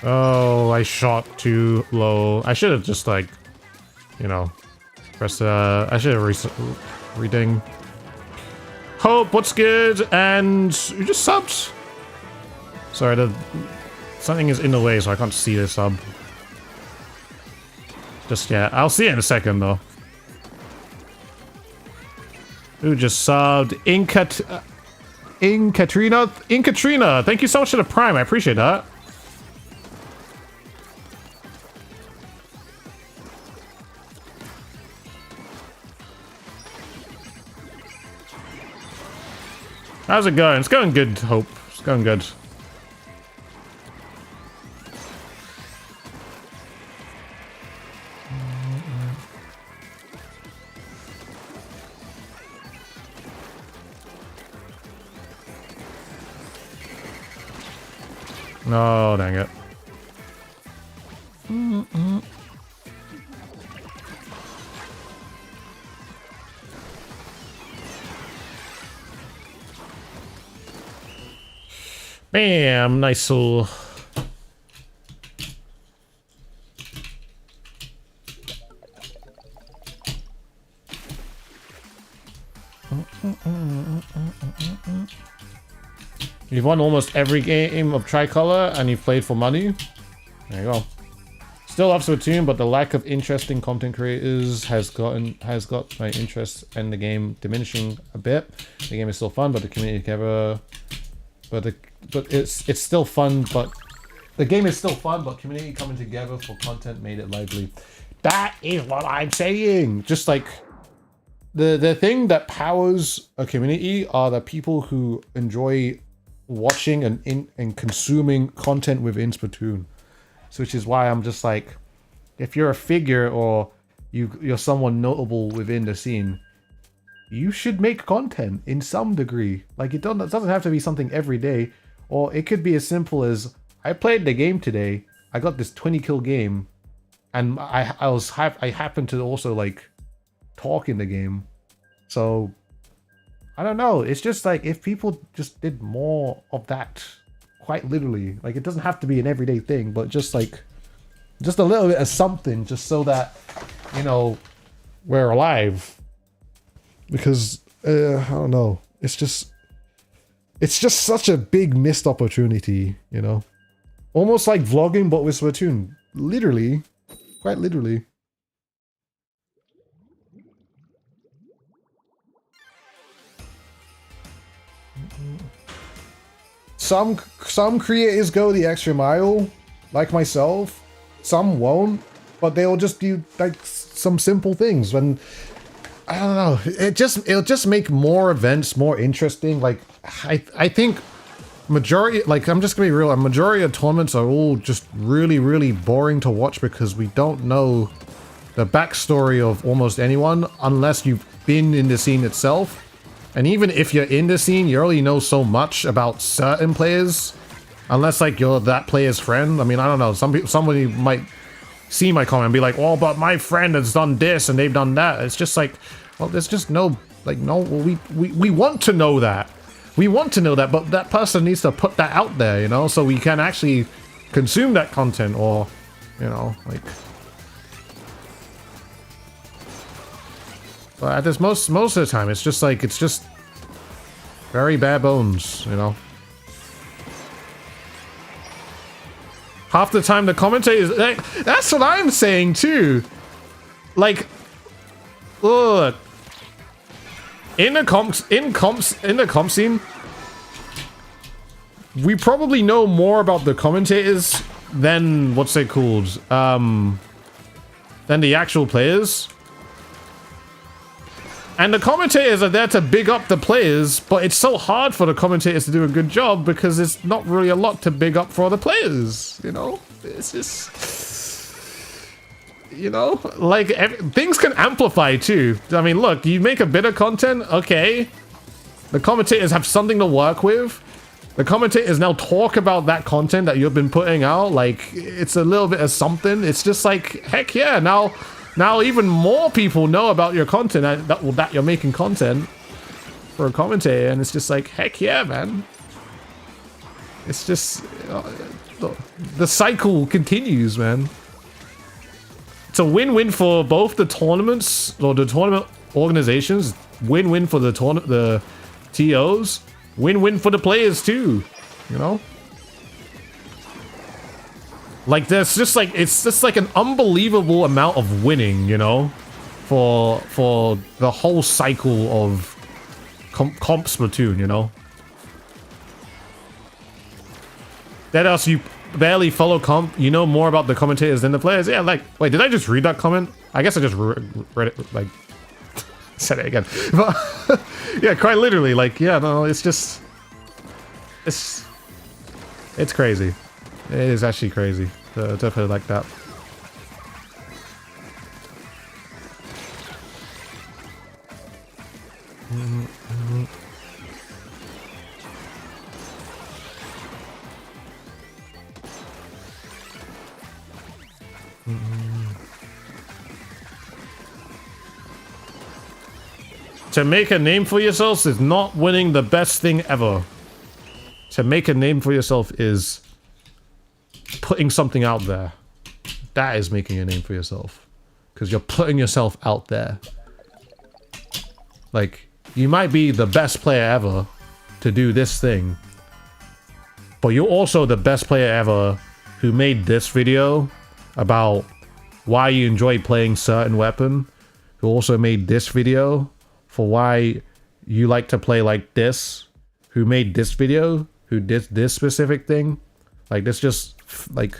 Speaker 1: Oh, I shot too low. I should have just like, you know, pressed I should have reading. Hope, what's good? And you just subbed. Sorry, something is in the way, so I can't see the sub. Just yeah, I'll see it in a second though. Who just subbed? Katrina, thank you so much for the prime. I appreciate that. How's it going? It's going good, Hope. It's going good. No, dang it. Bam, nice soul. You've won almost every game of Tricolor and you've played for money. There you go. Still love Splatoon, but the lack of interesting content creators has got my interest in the game diminishing a bit. The game is still fun, but the community together. But it's still fun, but the game is still fun, but community coming together for content made it lively. That is what I'm saying. Just like the thing that powers a community are the people who enjoy watching and consuming content within Splatoon. So which is why I'm just like, if you're a figure or you're someone notable within the scene, you should make content in some degree. Like it doesn't have to be something every day, or it could be as simple as I played the game today. I got this 20 kill game, and I happened to also like talk in the game. So I don't know. It's just like if people just did more of that, quite literally. Like it doesn't have to be an everyday thing, but just like just a little bit of something, just so that you know we're alive. Because I don't know, it's just such a big missed opportunity, you know, almost like vlogging but with Splatoon, literally, quite literally. Some creators go the extra mile, like myself. Some won't, but they'll just do like some simple things when. I don't know. It'll just make more events more interesting. Like I think majority, like I'm just gonna be real, a majority of tournaments are all just really boring to watch because we don't know the backstory of almost anyone unless you've been in the scene itself. And even if you're in the scene, you already know so much about certain players, unless like you're that player's friend. I mean, I don't know. Somebody might see my comment and be like, "Oh, but my friend has done this and they've done that." It's just like, well, there's just no, like, no, we want to know that. We want to know that, but that person needs to put that out there, you know, so we can actually consume that content, or, you know, like. But at this most of the time, it's just like, it's just very bare bones, you know. Half the time the commentators, like, that's what I'm saying too. Like, look, in the comp scene, we probably know more about the commentators than what's it called, than the actual players. And the commentators are there to big up the players, but it's so hard for the commentators to do a good job because there's not really a lot to big up for the players, you know? It's just... You know? Like, things can amplify too. I mean, look, you make a bit of content, okay. The commentators have something to work with. The commentators now talk about that content that you've been putting out. Like, it's a little bit of something. It's just like, heck yeah, now even more people know about your content, that you're making content for a commentator, and it's just like, heck yeah, man. It's just, the cycle continues, man. It's a win-win for both the tournaments, or the tournament organizations, win-win for the TOs, win-win for the players too, you know? Like, there's just like, it's just like an unbelievable amount of winning, you know, for the whole cycle of comp Splatoon, you know. That else, you barely follow comp, you know more about the commentators than the players. Yeah, like, wait, did I just read that comment? I guess I just read it, like, said it again. But, yeah, quite literally, like, yeah, no, it's just, it's crazy. It is actually crazy to put it like that. To make a name for yourselves is not winning the best thing ever. To make a name for yourself is putting something out there. That is making a name for yourself. Because you're putting yourself out there. Like, you might be the best player ever to do this thing. But you're also the best player ever who made this video about why you enjoy playing certain weapon. Who also made this video for why you like to play like this. Who made this video. Who did this specific thing. Like, there's just, like,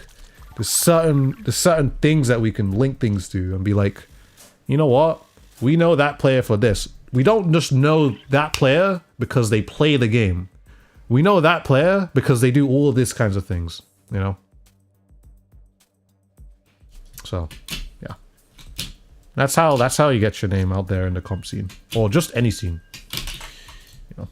Speaker 1: there's certain things that we can link things to and be like, you know what? We know that player for this. We don't just know that player because they play the game. We know that player because they do all of these kinds of things, you know? So, yeah. That's how you get your name out there in the comp scene. Or just any scene. You know.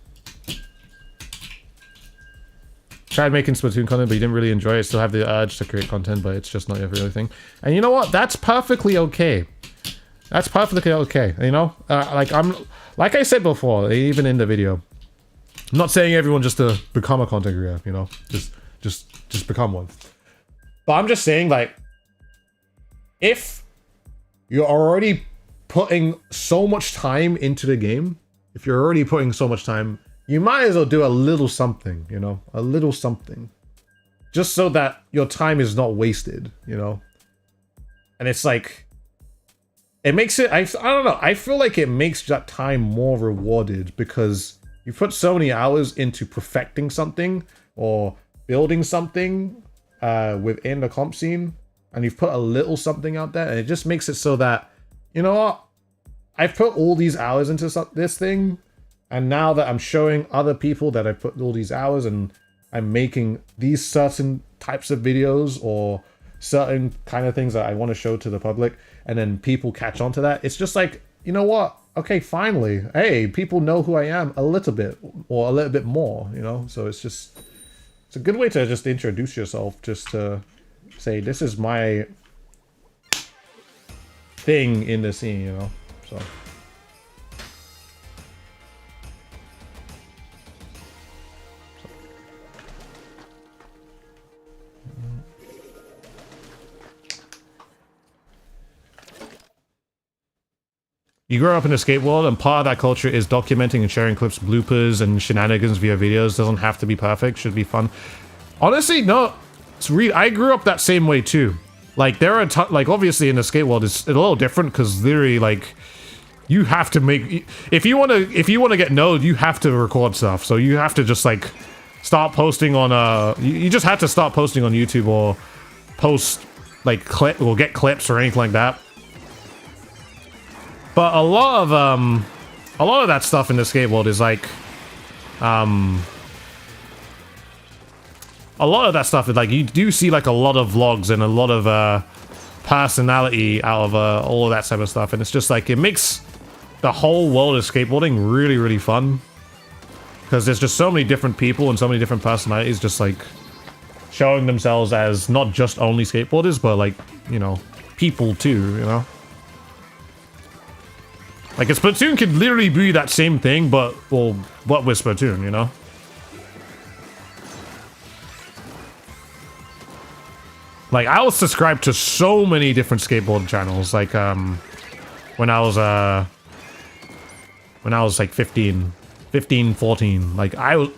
Speaker 1: Tried making Splatoon content, but you didn't really enjoy it. Still have the urge to create content, but it's just not your real thing. And you know what? That's perfectly okay. That's perfectly okay. You know, like I said before, even in the video, I'm not saying everyone just to become a content creator. You know, just become one. But I'm just saying, like, if you're already putting so much time into the game, if you're already putting so much time, you might as well do a little something, you know? A little something. Just so that your time is not wasted, you know? And it's like... It makes it... I don't know. I feel like it makes that time more rewarded because you put so many hours into perfecting something or building something within the comp scene, and you've put a little something out there, and it just makes it so that, you know what? I've put all these hours into this thing, and now that I'm showing other people that I've put all these hours and I'm making these certain types of videos or certain kind of things that I want to show to the public, and then people catch on to that, it's just like, you know what? Okay, finally. Hey, people know who I am a little bit, or a little bit more, you know? So it's just, it's a good way to just introduce yourself, just to say, this is my thing in the scene, you know? So... You grow up in a skate world, and part of that culture is documenting and sharing clips, bloopers, and shenanigans via videos. Doesn't have to be perfect, should be fun. Honestly, no. I grew up that same way too. Like, there are like, obviously in the skate world it's a little different because literally, like, you have to make, if you want to get known, you have to record stuff. So you have to just like start posting on you just have to start posting on YouTube or post like get clips or anything like that. But a lot of that stuff in the skate world is like a lot of that stuff is like, you do see like a lot of vlogs and a lot of personality out of all of that type of stuff, and it's just like, it makes the whole world of skateboarding really, really fun because there's just so many different people and so many different personalities just like showing themselves as not just only skateboarders, but like, you know, people too, you know. Like, a Splatoon could literally be that same thing, but, well, what with Splatoon, you know? Like, I was subscribed to so many different skateboard channels, like, when I was like 15, 14, like, I was,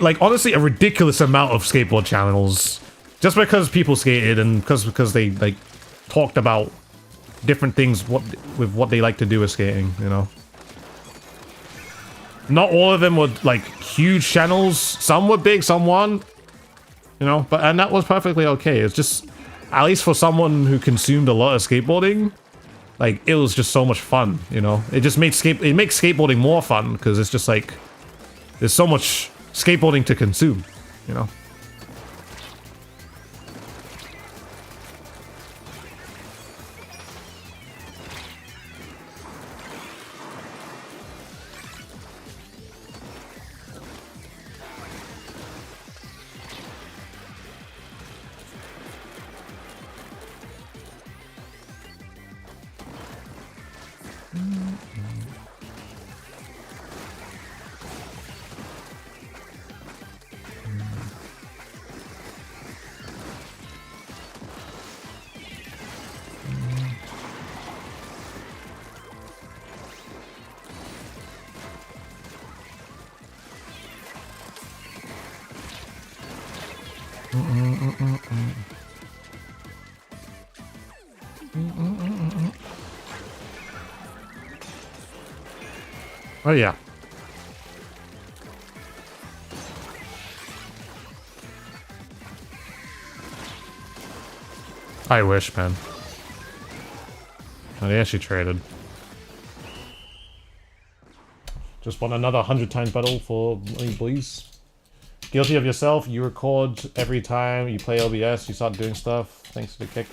Speaker 1: like, honestly, a ridiculous amount of skateboard channels, just because people skated and because they, like, talked about different things with what they like to do with skating, you know. Not all of them were like huge channels. Some were big, some weren't, you know. And that was perfectly okay. It's just, at least for someone who consumed a lot of skateboarding, like, it was just so much fun, you know. It just makes skateboarding more fun because it's just like there's so much skateboarding to consume, you know. Oh yeah. I wish, man. Oh, they actually traded. Just want another 100 times battle for me, please. Guilty of yourself. You record every time you play OBS. You start doing stuff. Thanks for the kick.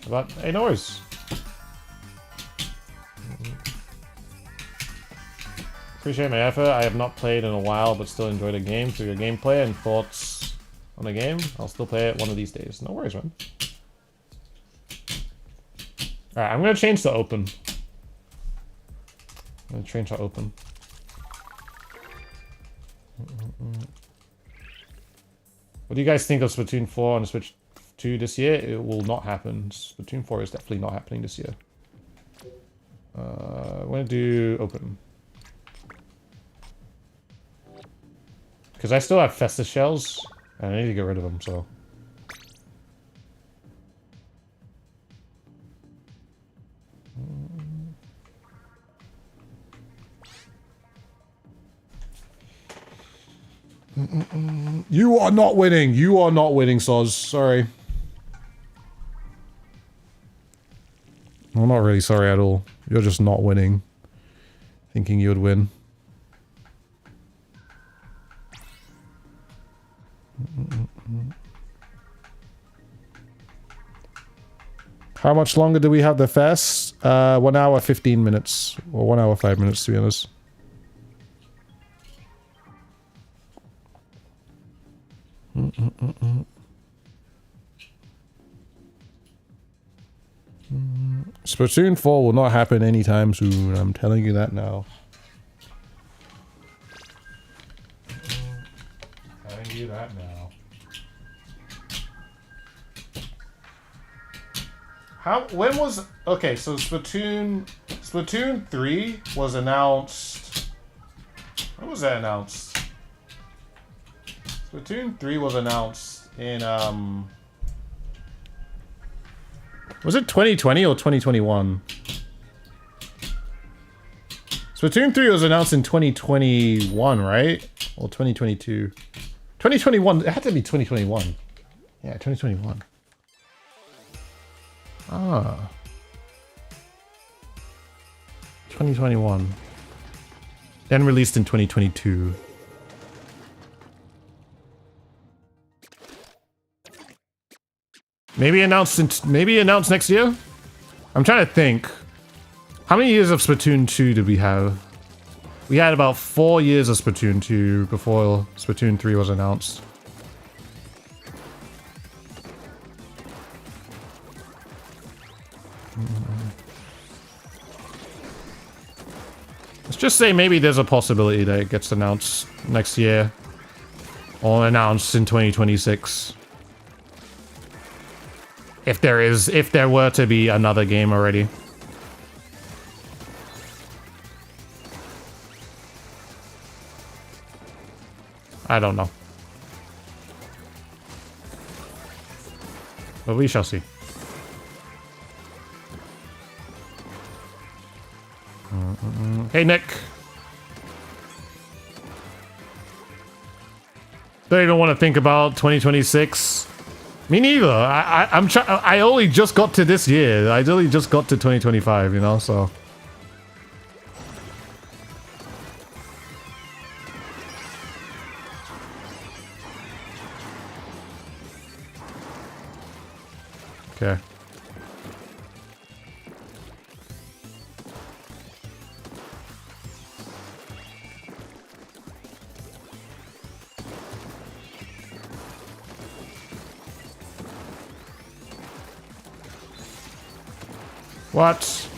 Speaker 1: But hey, no worries. Appreciate my effort. I have not played in a while, but still enjoy the game. Through your gameplay and thoughts on the game, I'll still play it one of these days. No worries, man. Alright, I'm gonna change to open. I'm gonna change to open. What do you guys think of Splatoon 4 on the Switch 2 this year? It will not happen. Splatoon 4 is definitely not happening this year. I'm gonna do open. Because I still have Festus shells, and I need to get rid of them, so. You are not winning. You are not winning, Soz. Sorry. I'm not really sorry at all. You're just not winning. Thinking you would win. How much longer do we have the fest? 1 hour 15 minutes. Or 1 hour 5 minutes, to be honest. Splatoon 4 will not happen anytime soon. I'm telling you that now. Telling you that now. When was... Okay, so Splatoon Splatoon 3 was announced... When was that announced? Splatoon 3 was announced in, Was it 2020 or 2021? Splatoon 3 was announced in 2021, right? Or 2022? 2021, it had to be 2021. Yeah, 2021. Ah. 2021. Then released in 2022. Maybe announced next year? I'm trying to think. How many years of Splatoon 2 did we have? We had about 4 years of Splatoon 2 before Splatoon 3 was announced. Let's just say maybe there's a possibility that it gets announced next year. Or announced in 2026. If there were to be another game already. I don't know. But we shall see. Hey, Nick. Don't even want to think about 2026. Me neither. I only just got to this year. I only just got to 2025, you know, so. Okay. What?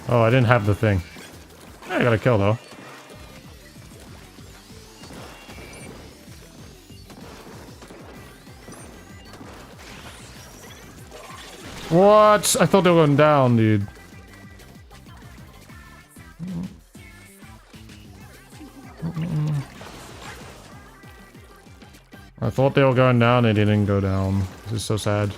Speaker 1: Oh, I didn't have the thing. I got a kill though. What? I thought they were going down, dude. I thought they were going down, they didn't go down. This is so sad.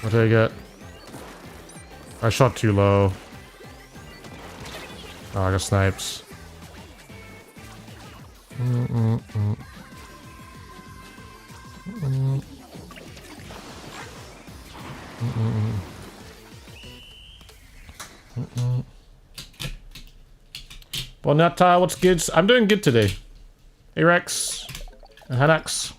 Speaker 1: What did I get? I shot too low. Oh, I got snipes. Bonetta, what's good? I'm doing good today. Hey Rex. And Hanax.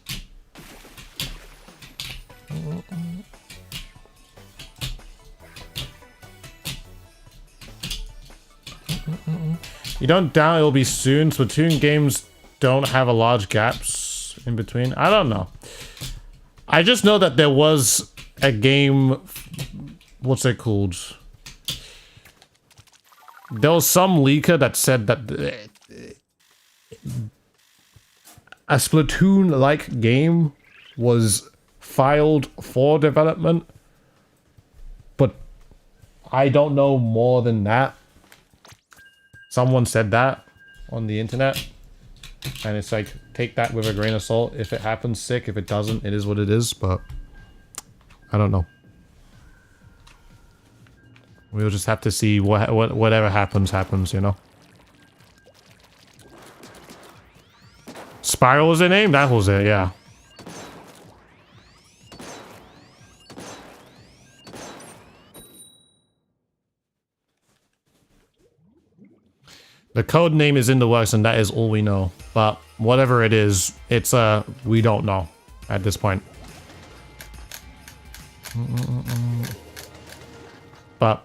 Speaker 1: You don't doubt it'll be soon. Splatoon games don't have a large gaps in between. I don't know. I just know that there was a game. What's it called? There was some leaker that said that a Splatoon-like game was filed for development, but I don't know more than that. Someone said that on the internet, and it's like, take that with a grain of salt. If it happens, sick. If it doesn't, it is what it is, but I don't know. We'll just have to see whatever happens, you know? Spiral was their name? That was it, yeah. The code name is in the works, and that is all we know. But whatever it is, it's we don't know at this point. But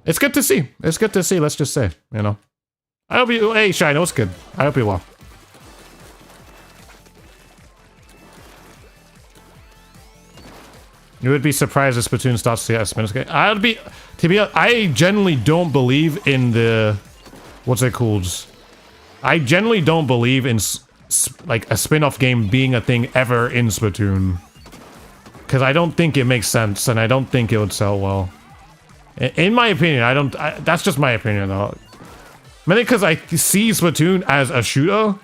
Speaker 1: it's good to see. It's good to see. Let's just say, you know. I hope you. Hey, Shine, what's good? I hope you well. You would be surprised if Splatoon starts to get a spin-off game. I'd be, to be honest, I generally don't believe in the, what's it called? I generally don't believe in like a spin-off game being a thing ever in Splatoon, because I don't think it makes sense, and I don't think it would sell well. In my opinion, that's just my opinion though. Mainly because I see Splatoon as a shooter.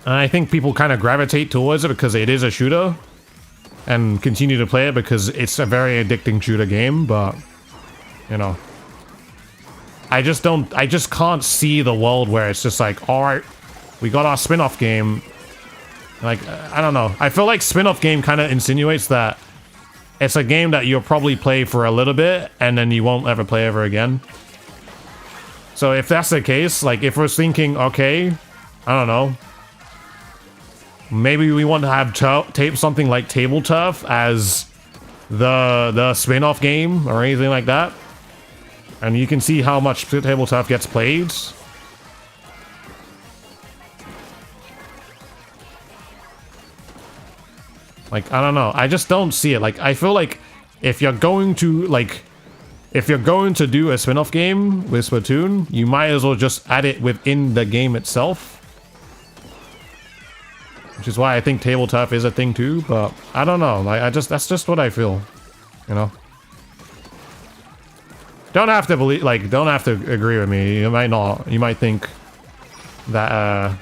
Speaker 1: And I think people kind of gravitate towards it because it is a shooter. And continue to play it because it's a very addicting shooter game, but... You know. I just can't see the world where it's just like, alright, we got our spin-off game. Like, I don't know. I feel like spin-off game kind of insinuates that it's a game that you'll probably play for a little bit, and then you won't ever play ever again. So if that's the case, like, if we're thinking, okay, I don't know, maybe we want to have tape something like Table Turf as the spin-off game or anything like that, and you can see how much Table Turf gets played. Like, I don't know. I just don't see it. Like, I feel like if you're going to, like, if you're going to do a spin-off game with Splatoon, you might as well just add it within the game itself. Which is why I think Table Turf is a thing too, but I don't know. Like, that's just what I feel. You know? Don't have to believe, like, don't have to agree with me. You might not. You might think that,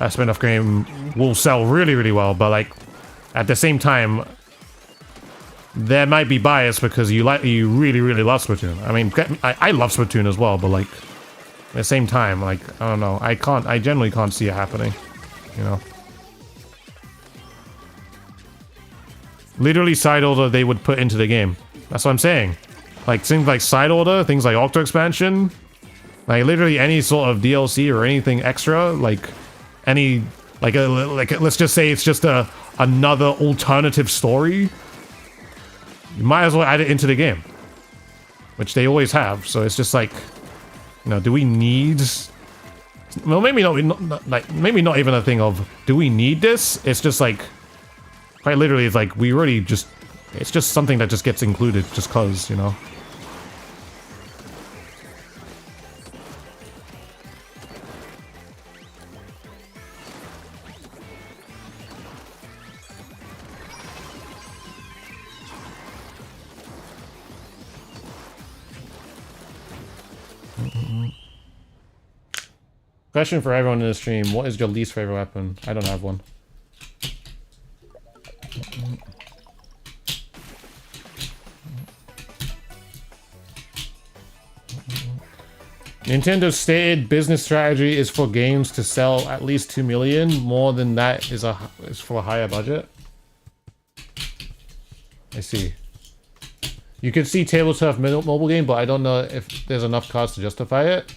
Speaker 1: a spin-off game will sell really, really well, but, like, at the same time, there might be bias because you really, really love Splatoon. I mean, I love Splatoon as well, but like, at the same time, like, I don't know. I generally can't see it happening, you know. Literally side order they would put into the game. That's what I'm saying. Like, things like side order, things like Octo Expansion, like literally any sort of DLC or anything extra, like any, like let's just say it's just another alternative story. You might as well add it into the game, which they always have. So it's just like, you know, do we need? Well, maybe not like maybe not even a thing of do we need this? It's just like, quite literally, it's like we really just, it's just something that just gets included just cause, you know. Question for everyone in the stream: what is your least favorite weapon? I don't have one. Nintendo's stated business strategy is for games to sell at least 2 million. More than that is for a higher budget. I see. You could see Table Turf mobile game, but I don't know if there's enough cards to justify it.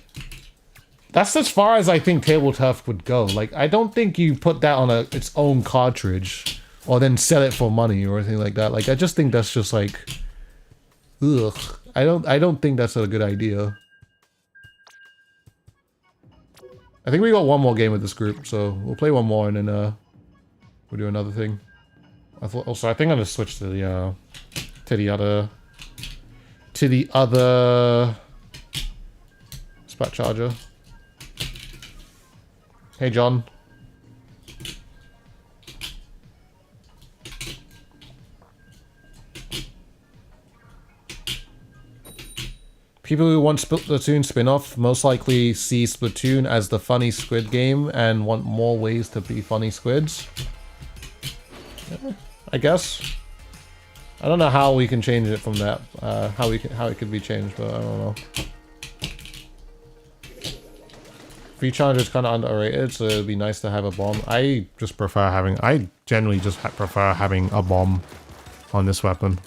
Speaker 1: That's as far as I think Table Turf would go. Like, I don't think you put that on its own cartridge or then sell it for money or anything like that. Like, I just think that's just like, ugh. I don't think that's a good idea. I think we got one more game with this group, so we'll play one more and then we'll do another thing. I think I'm gonna switch to the other Splat Charger. Hey, John. People who want Splatoon spin-off most likely see Splatoon as the funny squid game and want more ways to be funny squids. Yeah, I guess. I don't know how we can change it from that. How it could be changed, but I don't know. Free Challenger is kind of underrated, so it'd be nice to have a bomb. I generally just prefer having a bomb on this weapon.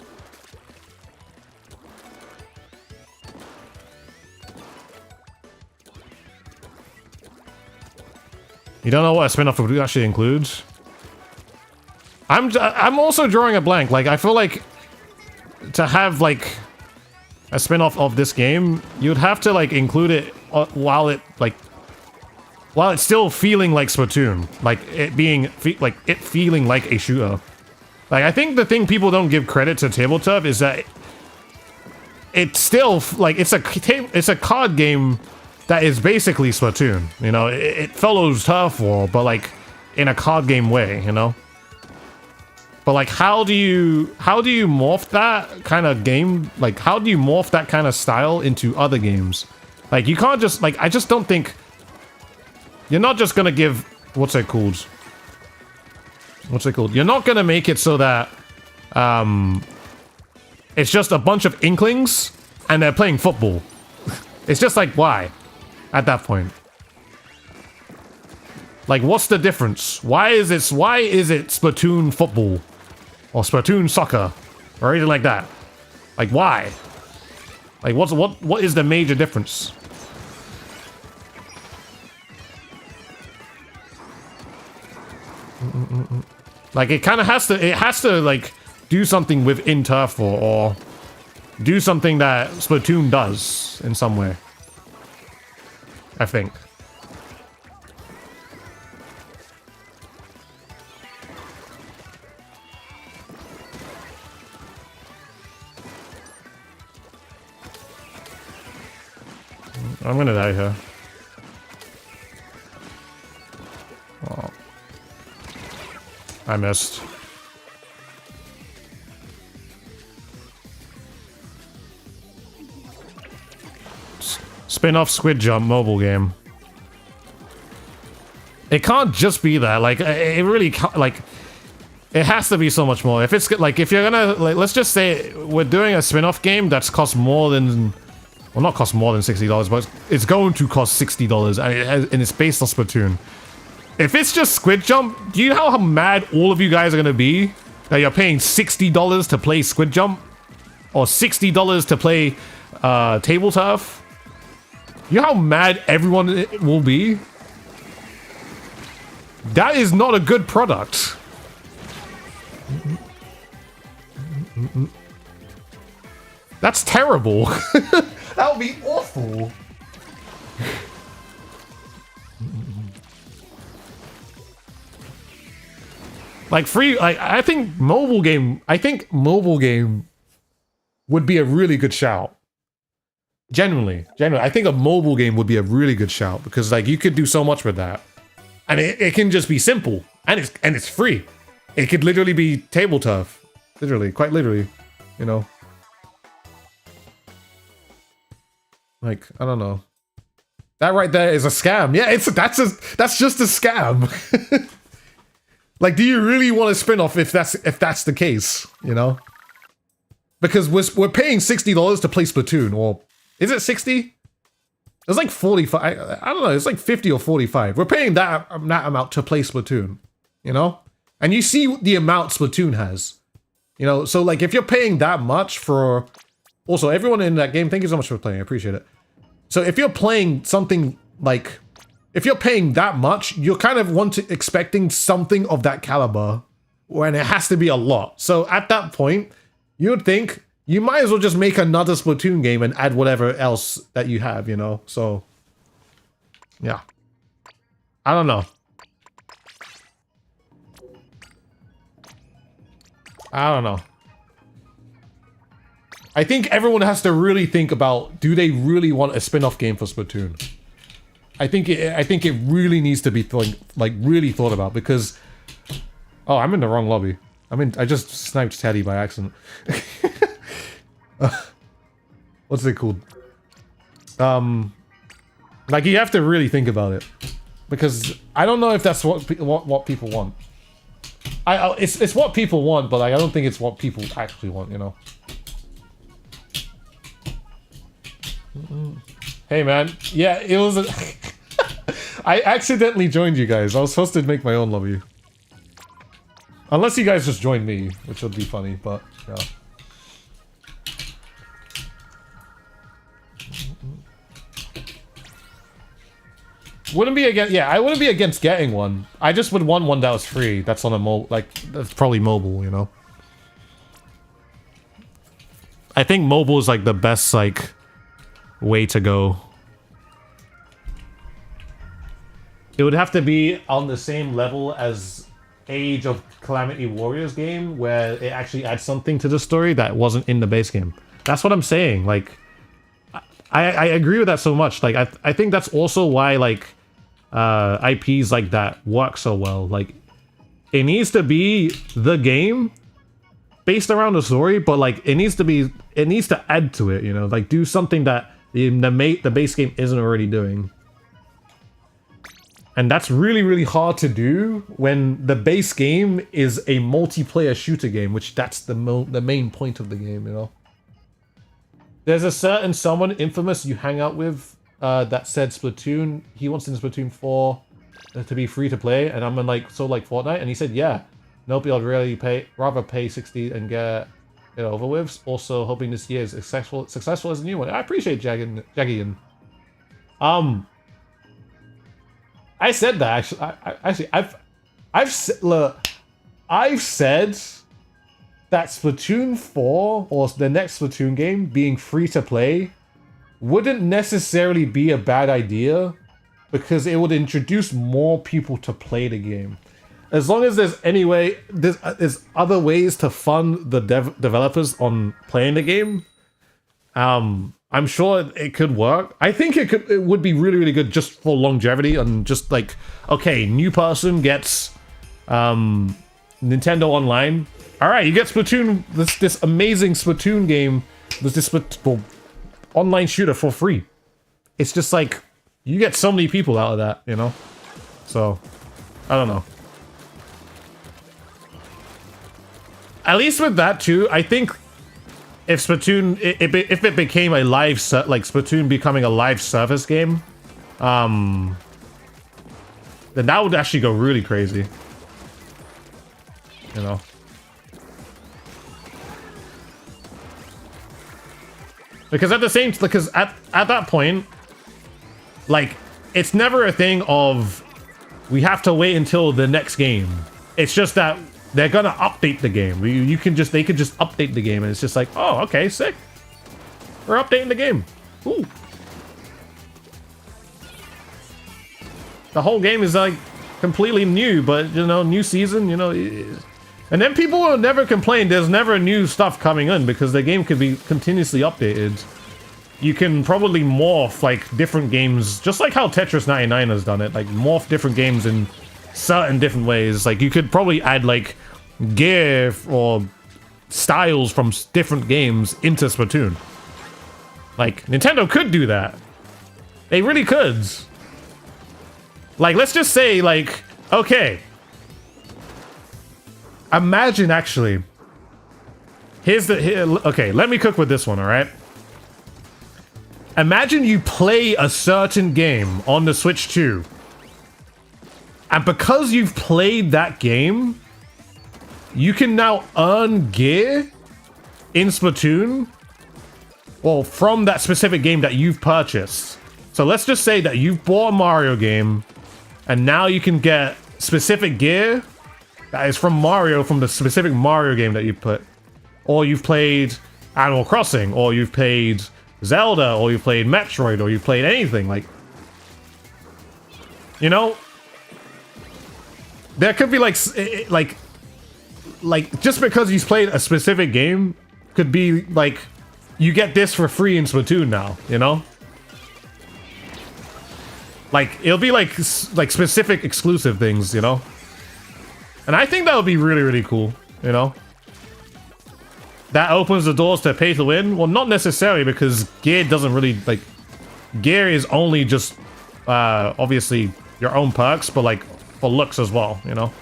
Speaker 1: You don't know what a spin-off would actually include? I'm also drawing a blank. Like, I feel like to have, like, a spin-off of this game, you'd have to, like, include it while it's still feeling like Splatoon. Like, it being, feeling like a shooter. Like, I think the thing people don't give credit to Tabletop is that it's still, like, it's a card game that is basically Splatoon, you know? It follows Turf War, but, like, in a card game way, you know? But, like, how do you morph that kind of game? Like, how do you morph that kind of style into other games? Like, you can't just, like, I just don't think... You're not just gonna give... What's it called? What's it called? You're not gonna make it so that, it's just a bunch of Inklings, and they're playing football. It's just like, why? At that point. Like, what's the difference? Why is it Splatoon football? Or Splatoon soccer? Or anything like that? Like, why? Like, what is the major difference? Like, it kind of has to, like, do something within Turf War, or do something that Splatoon does in some way. I think. I'm gonna die here. Oh. I missed. Spin-off Squid Jump mobile game. It can't just be that. Like, it really can't, like, it has to be so much more. If it's like, if you're gonna, like, let's just say we're doing a spin-off game that's cost more than, well, not cost more than $60, but it's going to cost $60, and it's based on Splatoon. If it's just Squid Jump, do you know how mad all of you guys are gonna be that you're paying $60 to play Squid Jump, or $60 to play Table Turf? You know how mad everyone will be? That is not a good product. That's terrible. That would be awful. Like, free, like, I think mobile game would be a really good shout. Genuinely, I think a mobile game would be a really good shout, because, like, you could do so much with that. And it can just be simple, and it's free. It could literally be Table Turf. Literally, quite literally, you know. Like, I don't know. That right there is a scam. Yeah, that's just a scam. Like, do you really want a spin-off if that's the case, you know? Because we're paying $60 to play Splatoon, or is it 60? It's like 45. I don't know. It's like 50 or 45. We're paying that amount to play Splatoon, you know? And you see the amount Splatoon has, you know? So, like, if you're paying that much for... Also, everyone in that game, thank you so much for playing. I appreciate it. So, if you're playing something like... If you're paying that much, you're kind of expecting something of that caliber, when it has to be a lot. So, at that point, you would think... You might as well just make another Splatoon game and add whatever else that you have, you know? So, yeah. I don't know. I don't know. I think everyone has to really think about, do they really want a spin-off game for Splatoon? I think it really needs to be really thought about, because... Oh, I'm in the wrong lobby. I just sniped Teddy by accident. What's it called? Like, you have to really think about it, because I don't know if that's what people want. It's what people want, but like, I don't think it's what people actually want, you know. Hey man, yeah, it was. I accidentally joined you guys. I was supposed to make my own lobby. Unless you guys just joined me, which would be funny, but yeah. Wouldn't be against, yeah, I wouldn't be against getting one. I just would want one that was free. That's on a that's probably mobile, you know? I think mobile is like the best, like, way to go. It would have to be on the same level as Age of Calamity Warriors game, where it actually adds something to the story that wasn't in the base game. That's what I'm saying. Like, I agree with that so much. Like, I think that's also why, like, IPs like that work so well. Like, it needs to be the game based around the story, but like, it needs to add to it, you know? Like, do something that the base game isn't already doing. And that's really, really hard to do when the base game is a multiplayer shooter game, which that's the main point of the game, you know? There's a certain someone infamous you hang out with that said Splatoon, he wants in Splatoon 4 to be free to play, and I'm in like Fortnite, and he said, yeah, nope, I'd rather pay 60 and get it over with. Also hoping this year is successful as a new one. I appreciate Jaggian. I said that actually. I've said that Splatoon 4 or the next Splatoon game being free to play wouldn't necessarily be a bad idea because it would introduce more people to play the game. As long as there's there's other ways to fund the developers on playing the game. I'm sure it could work. I think it would be really, really good just for longevity and just like, okay, new person gets Nintendo Online. All right, you get Splatoon, this amazing Splatoon game, this online shooter for free. It's just like, you get so many people out of that, you know? So, I don't know. At least with that too, I think if Splatoon, if it became a live like Splatoon becoming a live service game, then that would actually go really crazy. You know. Because at that point, like, it's never a thing of we have to wait until the next game. It's just that they're gonna update the game. They could just update the game, and it's just like, oh, okay, sick. We're updating the game. Ooh. The whole game is like completely new, but you know, new season, you know, and then people will never complain. There's never new stuff coming in because the game could be continuously updated. You can probably morph like different games, just like how Tetris 99 has done it. Like morph different games in certain different ways. Like you could probably add like gear or styles from different games into Splatoon. Like Nintendo could do that. They really could. Like, let's just say, like, okay. Imagine actually. Okay, let me cook with this one, alright? Imagine you play a certain game on the Switch 2. And because you've played that game, you can now earn gear in Splatoon, well, from that specific game that you've purchased. So let's just say that you've bought a Mario game, and now you can get specific gear that is from Mario, from the specific Mario game that you put. Or you've played Animal Crossing, or you've played Zelda, or you've played Metroid, or you've played anything, like... You know? There could be like just because you've played a specific game could be like, you get this for free in Splatoon now, you know? Like, it'll be like specific exclusive things, you know? And I think that would be really, really cool, you know? That opens the doors to pay to win? Well, not necessarily, because gear doesn't really, like... Gear is only just, obviously, your own perks, but like, for looks as well, you know?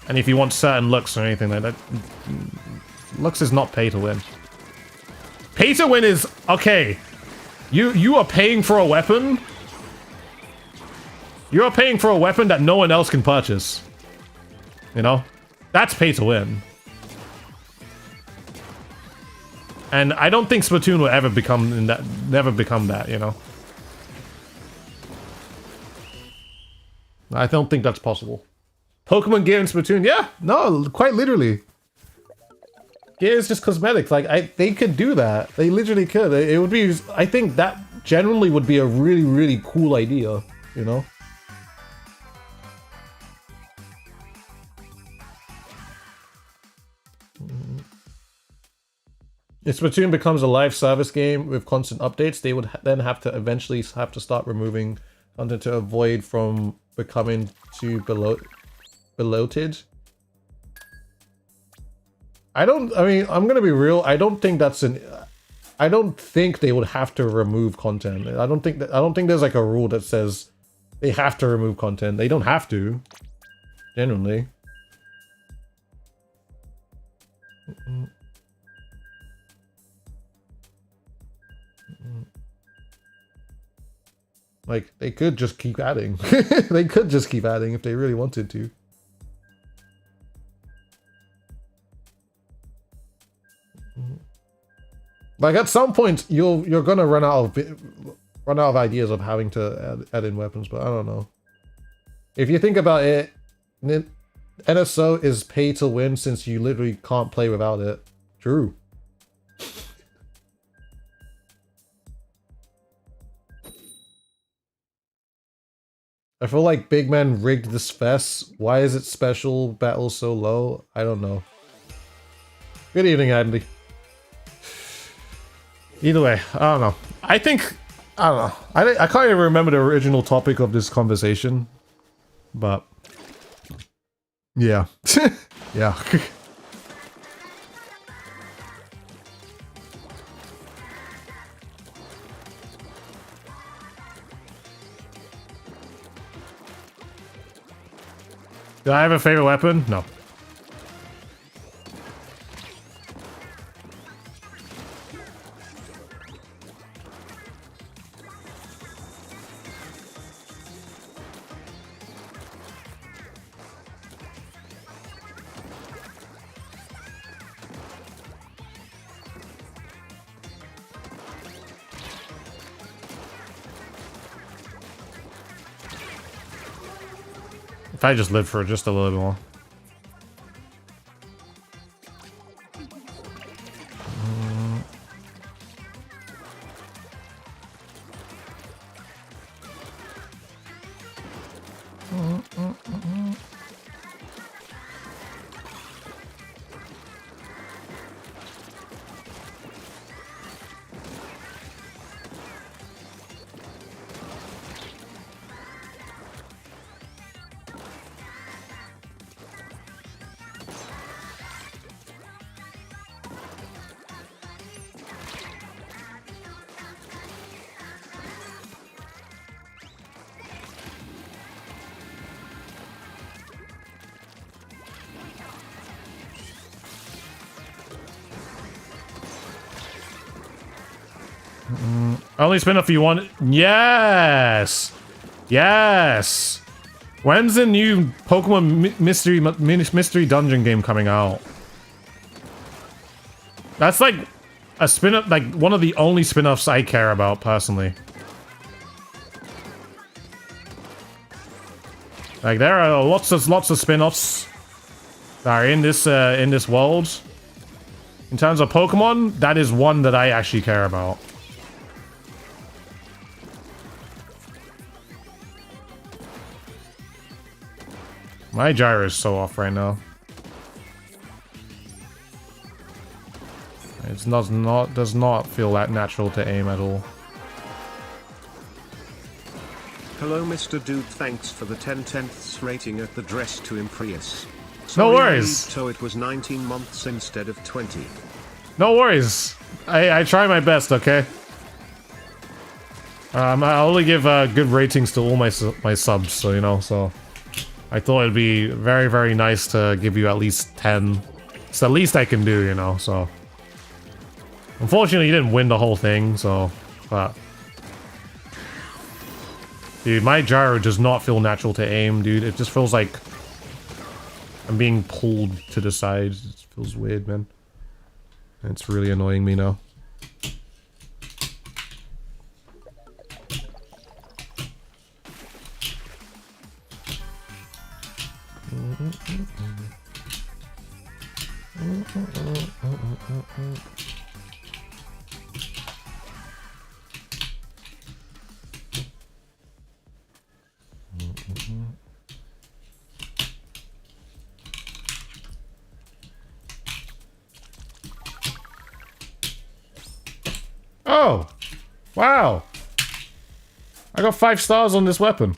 Speaker 1: And if you want certain looks or anything like that, looks is not pay to win. Pay to win is, okay, you are paying for a weapon. You are paying for a weapon that no one else can purchase. You know? That's pay to win. And I don't think Splatoon will ever become that, never become that, you know? I don't think that's possible. Pokemon gear in Splatoon? Yeah, no, quite literally. Gear is just cosmetics. Like, they could do that. They literally could. It would be... I think that generally would be a really, really cool idea, you know? If Splatoon becomes a live service game with constant updates, they would then have to eventually have to start removing content to avoid from becoming too bloated. I mean, I'm gonna be real. I don't think they would have to remove content. I don't think there's like a rule that says they have to remove content. They don't have to. Genuinely. Like, they could just keep adding. They could just keep adding if they really wanted to. Like, at some point, you're gonna run out of ideas of having to add in weapons, but I don't know. If you think about it, NSO is pay to win since you literally can't play without it. True. I feel like Big Man rigged this fest. Why is it special battle so low? I don't know. Good evening, Andy. Either way, I don't know. I don't know. I can't even remember the original topic of this conversation. But... yeah. Yeah. Do I have a favorite weapon? No. If I just live for just a little bit more. Only spin if you want. Yes! Yes! When's the new Pokemon mystery dungeon game coming out? That's like a spin-off, like one of the only spin-offs I care about personally. Like there are lots of spin-offs that are in this world. In terms of Pokemon, that is one that I actually care about. My gyro is so off right now. It does not feel that natural to aim at all.
Speaker 2: Hello Mr. Dude, thanks for the 10/10ths rating at the Dress to Impress.
Speaker 1: No worries.
Speaker 2: So it was 19 months instead of 20.
Speaker 1: No worries. I try my best, okay? I only give good ratings to all my subs, so you know, so I thought it'd be very, very nice to give you at least 10. It's the least I can do, you know, so. Unfortunately, you didn't win the whole thing, so, but. Dude, my gyro does not feel natural to aim, dude. It just feels like I'm being pulled to the side. It feels weird, man. And it's really annoying me now. Oh! Wow! I got 5 stars on this weapon.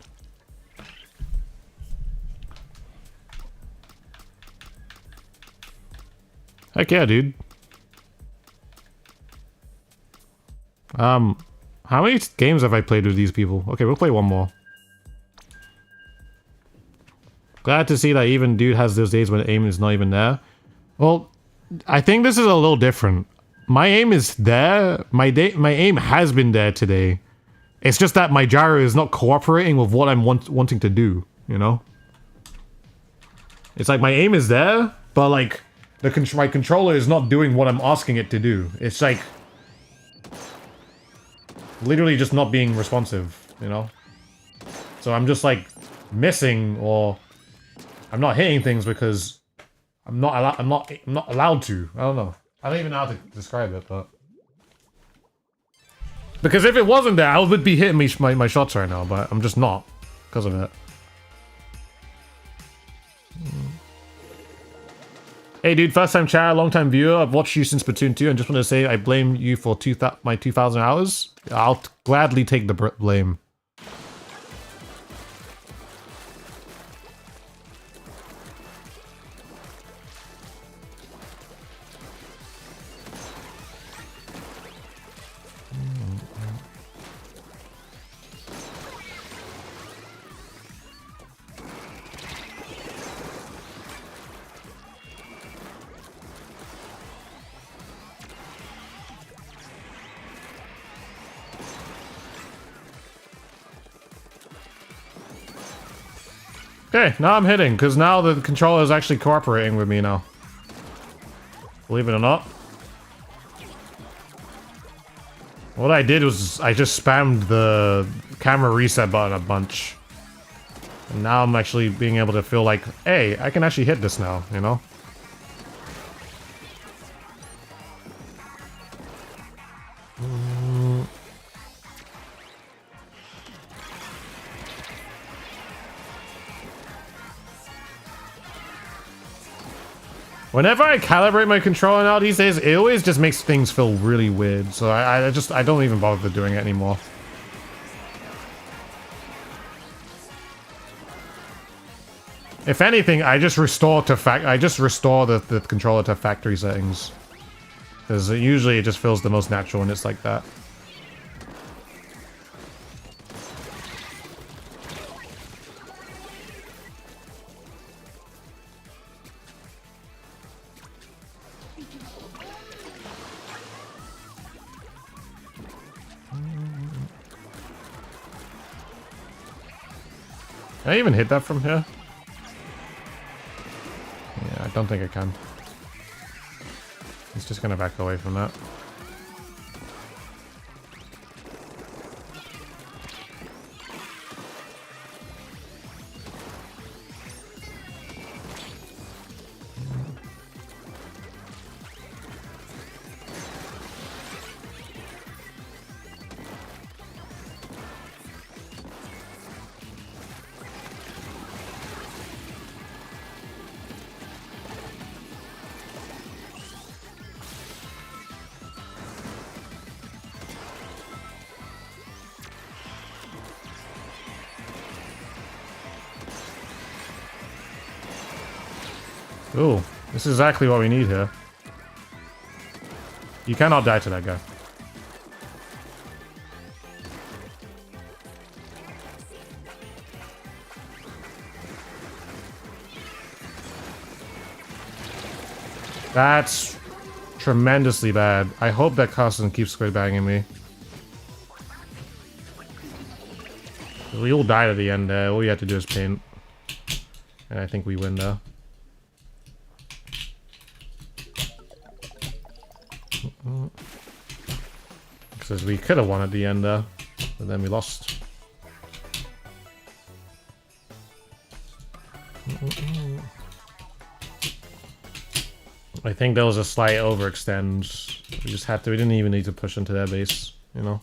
Speaker 1: Heck yeah, dude. How many games have I played with these people? Okay, we'll play one more. Glad to see that even dude has those days when aim is not even there. Well, I think this is a little different. My aim is there. My aim has been there today. It's just that my gyro is not cooperating with what I'm wanting to do, you know? It's like my aim is there, but like my controller is not doing what I'm asking it to do. It's like literally just not being responsive, you know? So I'm just like missing, or I'm not hitting things because I'm not allowed to. I don't know. I don't even know how to describe it, but because if it wasn't there, I would be hitting my shots right now, but I'm just not because of it. Hey dude, first time chat, long time viewer. I've watched you since Splatoon 2 and just want to say I blame you for my 2,000 hours. I'll gladly take the blame. Okay, now I'm hitting, because now the controller is actually cooperating with me now. Believe it or not. What I did was I just spammed the camera reset button a bunch. And now I'm actually being able to feel like, hey, I can actually hit this now, you know? Whenever I calibrate my controller now these days, it always just makes things feel really weird. So I don't even bother doing it anymore. If anything, I just restore the controller to factory settings. Because usually it just feels the most natural when it's like that. Can I even hit that from here? Yeah, I don't think I can. It's just gonna back away from that. Ooh, this is exactly what we need here. You cannot die to that guy. That's tremendously bad. I hope that Carson keeps squid banging me. We all died at the end there. All we have to do is paint. And I think we win there. Because we could have won at the end there, but then we lost. I think there was a slight overextend. We just had to. We didn't even need to push into their base. You know,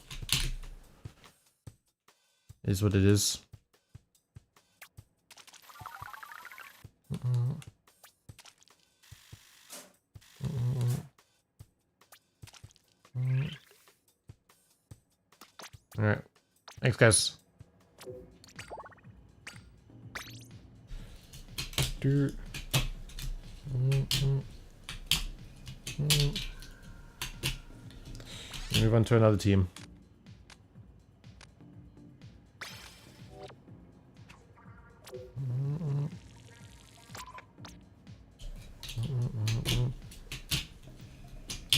Speaker 1: is what it is. All right, thanks, guys. Move on to another team.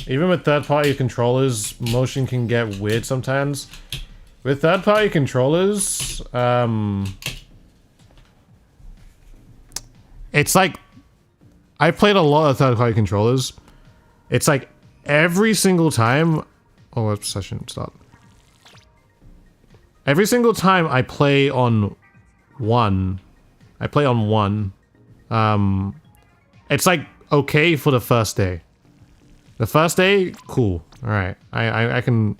Speaker 1: Even with third-party controllers, motion can get weird sometimes. With third-party controllers, it's like, I played a lot of third-party controllers. It's like every single time, oh, whoops, session start. Every single time I play on one, it's like okay for the first day. The first day, cool. All right, I can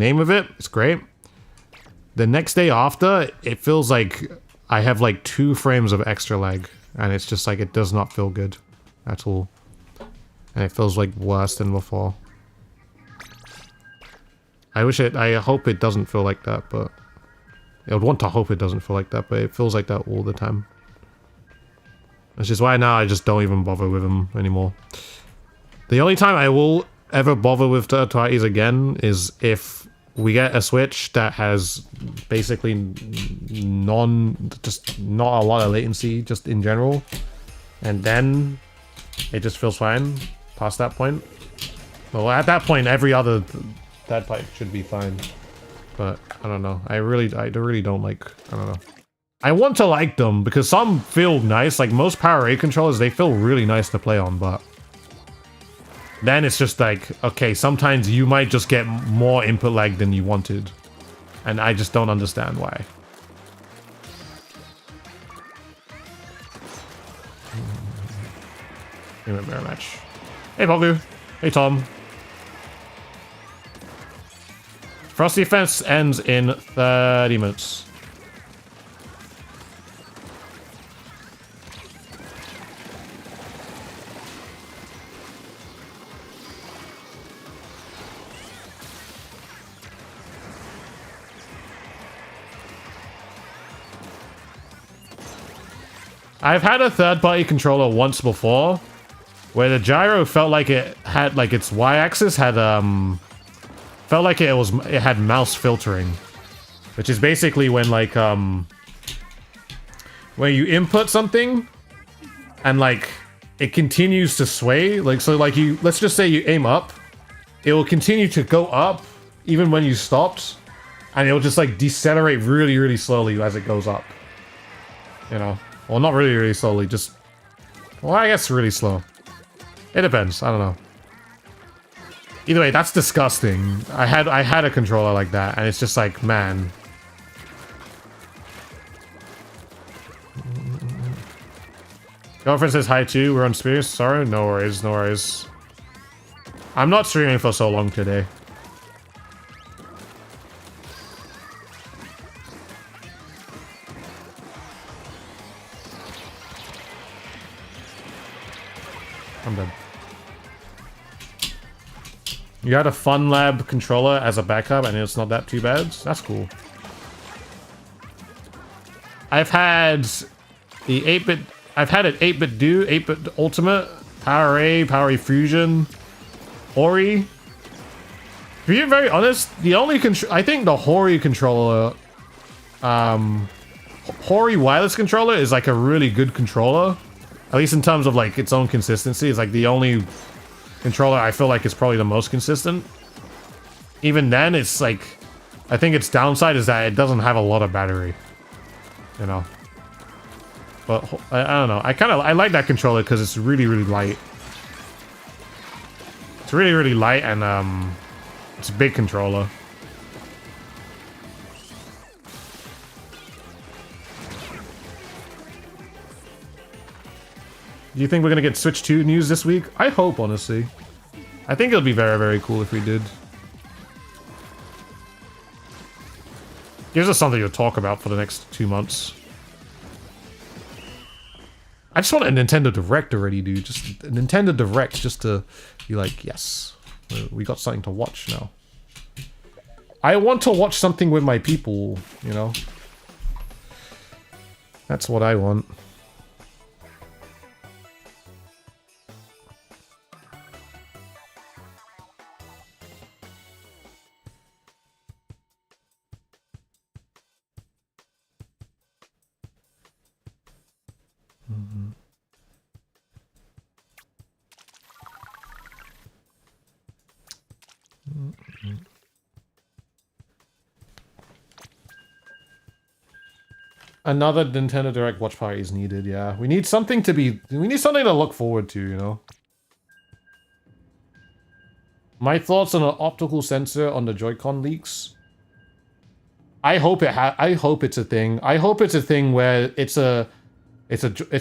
Speaker 1: aim with it. It's great. The next day after, it feels like I have like 2 frames of extra lag, and it's just like it does not feel good at all, and it feels like worse than before. I hope it doesn't feel like that, but I would want to hope it doesn't feel like that, but it feels like that all the time. Which is why now I just don't even bother with them anymore. The only time I will ever bother with third parties again is if we get a Switch that has basically just not a lot of latency, just in general. And then it just feels fine past that point. Well, at that point, every other third party should be fine. But I don't know. I really don't like, I don't know. I want to like them because some feel nice. Like most Power A controllers, they feel really nice to play on, but then it's just like, okay, sometimes you might just get more input lag than you wanted. And I just don't understand why. Mirror match. Hey, Bogu. Hey, Tom. Frost defense ends in 30 minutes. I've had a third-party controller once before, where the gyro felt like it had, like its y-axis had felt like it had mouse filtering, which is basically when like when you input something and like it continues to sway, like so like let's just say you aim up, it will continue to go up even when you stopped, and it will just like decelerate really, really slowly as it goes up. You know. Well, not really, really slowly, just... Well, I guess really slow. It depends, I don't know. Either way, that's disgusting. I had a controller like that, and it's just like, man. Girlfriend says hi too, we're on Spears. Sorry, no worries, no worries. I'm not streaming for so long today. I'm done. You had a Fun Lab controller as a backup and it's not that too bad? That's cool. I've had the 8-bit... I've had an 8-bit Do, 8-bit Ultimate, Power A, Power A Fusion, Hori. To be very honest, the only I think the Hori controller... Hori wireless controller is like a really good controller. At least in terms of like its own consistency. It's like the only controller I feel like is probably the most consistent. Even then, it's like, I think its downside is that it doesn't have a lot of battery. You know. But I don't know. I like that controller because it's really, really light. It's really, really light and it's a big controller. Do you think we're gonna get Switch 2 news this week? I hope, honestly. I think it'll be very, very cool if we did. Gives us something to talk about for the next 2 months. I just want a Nintendo Direct already, dude. Just a Nintendo Direct just to be like, yes, we got something to watch now. I want to watch something with my people, you know? That's what I want. Another Nintendo Direct watch party is needed, yeah. We need something to look forward to, you know? My thoughts on an optical sensor on the Joy-Con leaks. I hope it's a thing. I hope it's a thing where it's an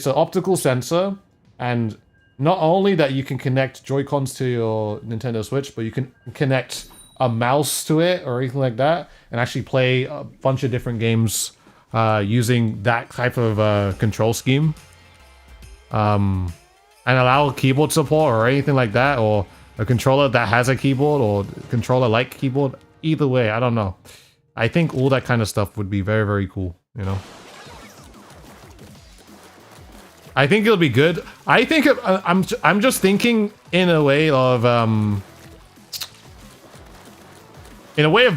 Speaker 1: optical sensor, and not only that you can connect Joy-Cons to your Nintendo Switch, but you can connect a mouse to it or anything like that, and actually play a bunch of different games using that type of control scheme. And allow keyboard support or anything like that, or a controller that has a keyboard, or controller-like keyboard. Either way, I don't know. I think all that kind of stuff would be very, very cool, you know? I think it'll be good. I think I'm just thinking in a way of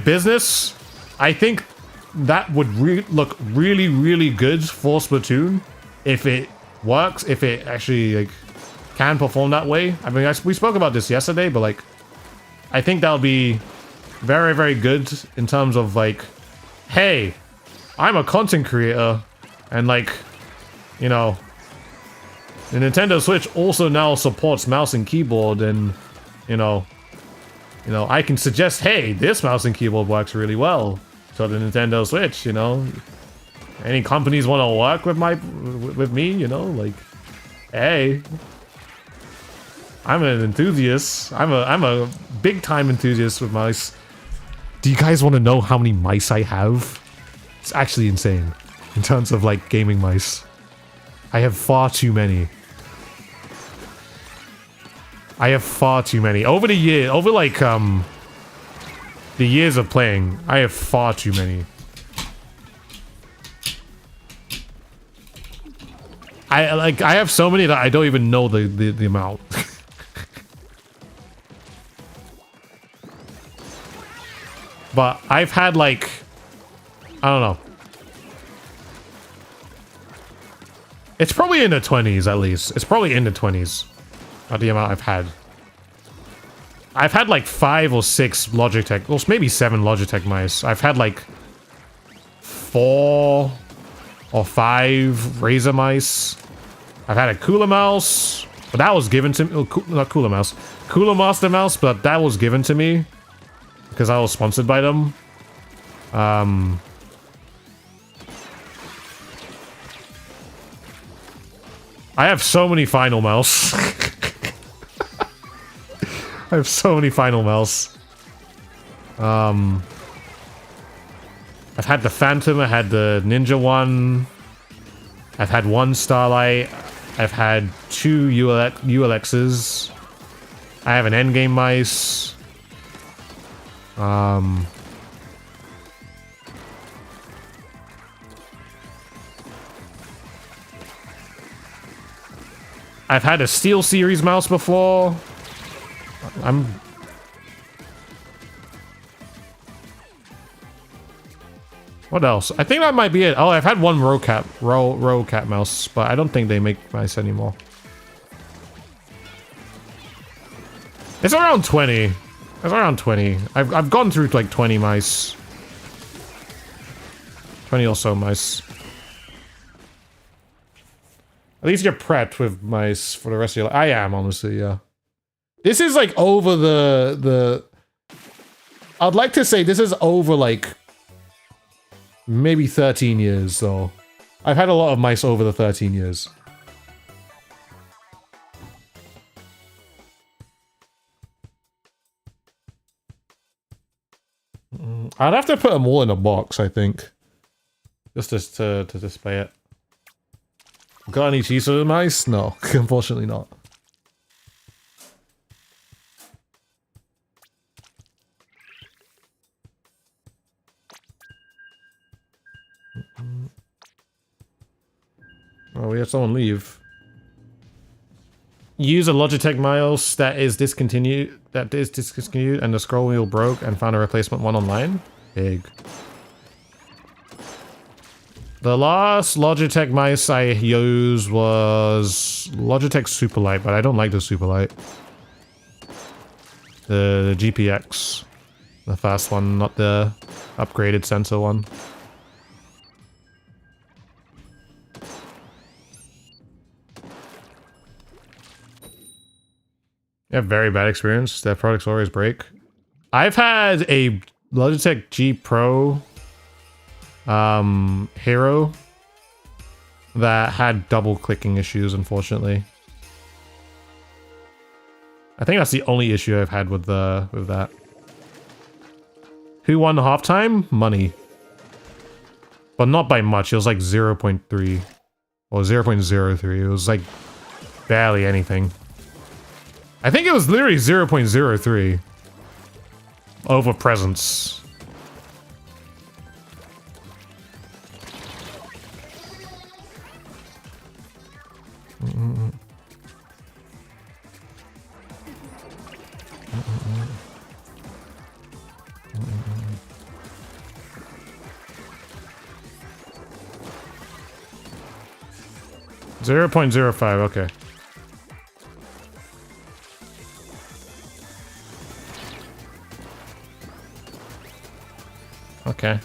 Speaker 1: business. I think that would look really, really good for Splatoon if it works, if it actually like can perform that way. I mean, we spoke about this yesterday, but like, I think that'll be very, very good in terms of like, hey, I'm a content creator, and like, you know, the Nintendo Switch also now supports mouse and keyboard, and you know, I can suggest, hey, this mouse and keyboard works really well. So the Nintendo Switch, you know, any companies want to work with me, you know, like, hey, I'm an enthusiast. I'm a big time enthusiast with mice. Do you guys want to know how many mice I have? It's actually insane in terms of like gaming mice. I have far too many. Over the year, over like the years of playing, I have far too many. I have so many that I don't even know the amount. But I've had like, I don't know. It's probably in the 20s at least. It's probably in the 20s. The amount I've had. I've had like 5 or 6 Logitech, well maybe 7 Logitech mice. I've had like 4 or 5 Razer mice. I've had a Cooler mouse, but that was given to me. Not Cooler mouse, Cooler Master mouse, but that was given to me because I was sponsored by them. I have so many Final Mouse. I have so many Final Mouse. I've had the Phantom, I had the Ninja one. I've had 1 Starlight. I've had 2 ULXs. I have an Endgame mice. I've had a Steel Series mouse before. What else? I think that might be it. Oh, I've had 1 Rocat mouse, but I don't think they make mice anymore. It's around 20. It's around 20. I've gone through like 20 mice. 20 or so mice. At least you're prepped with mice for the rest of your life. I am, honestly, yeah. This is like over the... I'd like to say this is over like... maybe 13 years, so... I've had a lot of mice over the 13 years. I'd have to put them all in a box, I think. Just to display it. Got any cheese for the mice? No, unfortunately not. Oh, we have someone leave. Use a Logitech mouse that is discontinued, and the scroll wheel broke and found a replacement one online. Big. The last Logitech mouse I used was Logitech Superlight, but I don't like the Superlight. The GPX. The fast one, not the upgraded sensor one. I have very bad experience. Their products always break. I've had a Logitech G Pro Hero that had double clicking issues, unfortunately. I think that's the only issue I've had with that. Who won halftime? Money. But not by much. It was like 0.3 or 0.03. It was like barely anything. I think it was literally 0.03 over presence. Mm-mm. 0.05, okay. Okay.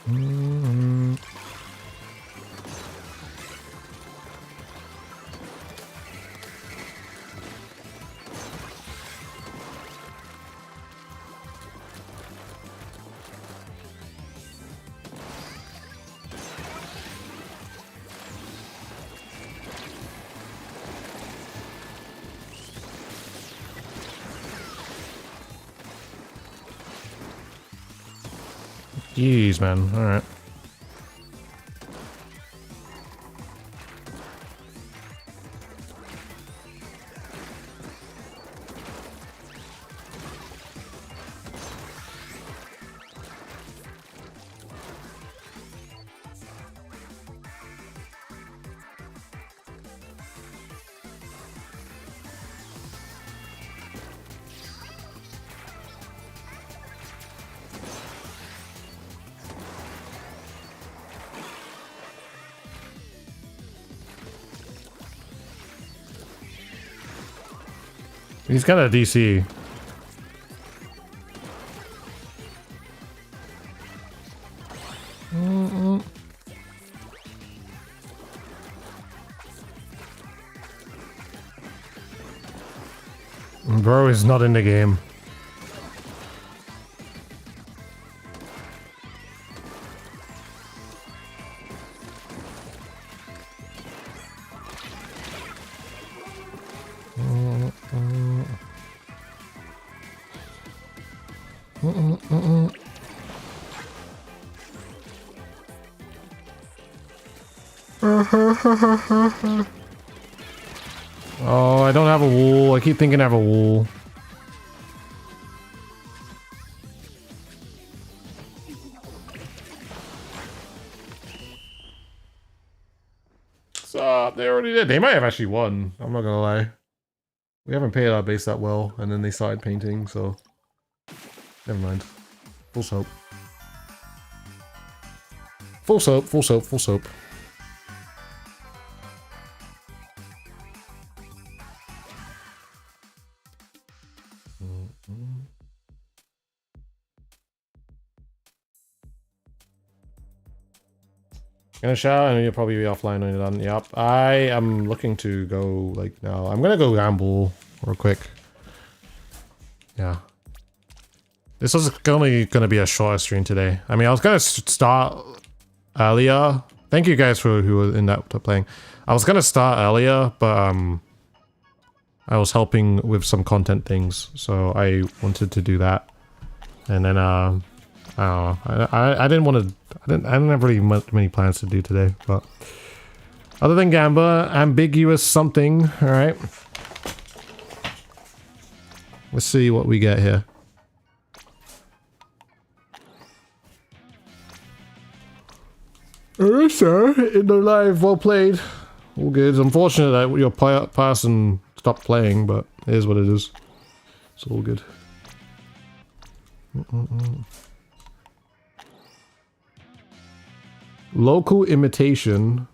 Speaker 1: Mm-hmm. Jeez, man. All right. He's got a DC. Bro is not in the game. Oh, I don't have a wool. I keep thinking I have a wool. Stop. They already did. They might have actually won. I'm not gonna lie. We haven't paid our base that well, and then they started painting, so... Never mind. Full soap. Full soap, full soap, full soap. Gonna shower and you'll probably be offline when you're done. Yep. I am looking to go like now. I'm gonna go gamble real quick. Yeah. This was only going to be a shorter stream today. I mean, I was going to start earlier. Thank you guys for who were in that playing. I was going to start earlier, but I was helping with some content things, so I wanted to do that. And then I don't know. I didn't want to. I didn't have really many plans to do today, but other than Gamba, ambiguous something. All right. Let's see what we get here. Sir, in the live, well played. All good. It's unfortunate that your person stopped playing, but it is what it is. It's all good. Local imitation.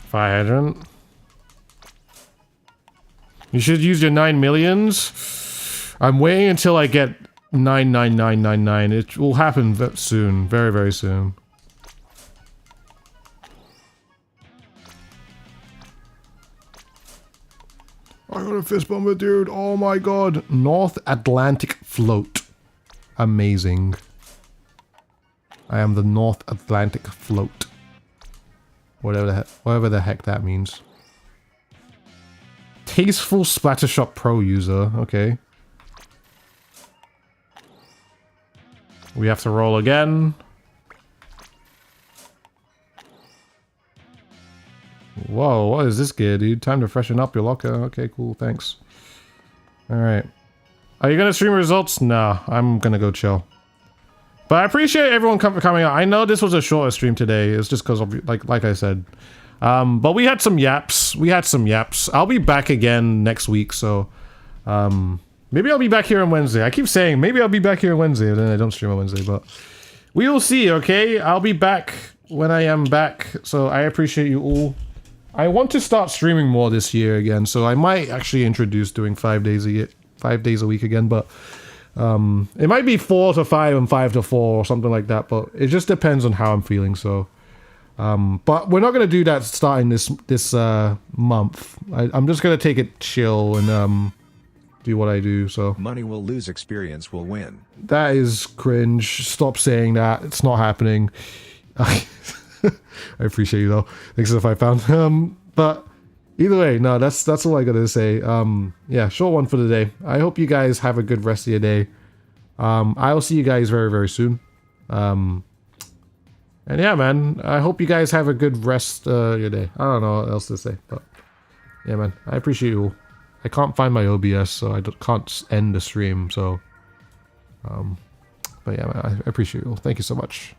Speaker 1: Fire hydrant. You should use your 9 millions. I'm waiting until I get 99999. It will happen soon. Very, very soon. I got a fist bumper, dude. Oh my god. North Atlantic float. Amazing. I am the North Atlantic float. Whatever the heck that means. Tasteful Splattershot Pro user. Okay. We have to roll again. Whoa, what is this gear, dude? Time to freshen up your locker. Okay, cool, thanks. Alright. Are you gonna stream results? Nah, I'm gonna go chill. But I appreciate everyone coming out. I know this was a shorter stream today. It's just because of, like I said. But we had some yaps. I'll be back again next week, so... maybe I'll be back here on Wednesday. I keep saying, maybe I'll be back here on Wednesday, but then I don't stream on Wednesday, but... We will see, okay? I'll be back when I am back, so I appreciate you all. I want to start streaming more this year again, so I might actually introduce doing 5 days a week again, but... it might be 4 to 5 and 5 to 4 or something like that, but it just depends on how I'm feeling, so... but we're not going to do that starting this month. I'm just going to take it chill and do what I do, so...
Speaker 3: Money will lose, experience will win.
Speaker 1: That is cringe. Stop saying that. It's not happening. I appreciate you though. Thanks for the 5 pound. But either way, no, that's all I gotta say. Yeah, short one for the day. I hope you guys have a good rest of your day. I'll see you guys very, very soon. And yeah, man, I hope you guys have a good rest of your day. I don't know what else to say, but yeah, man, I appreciate you all. I can't find my OBS, so I can't end the stream, so... but yeah, man, I appreciate you all. Thank you so much.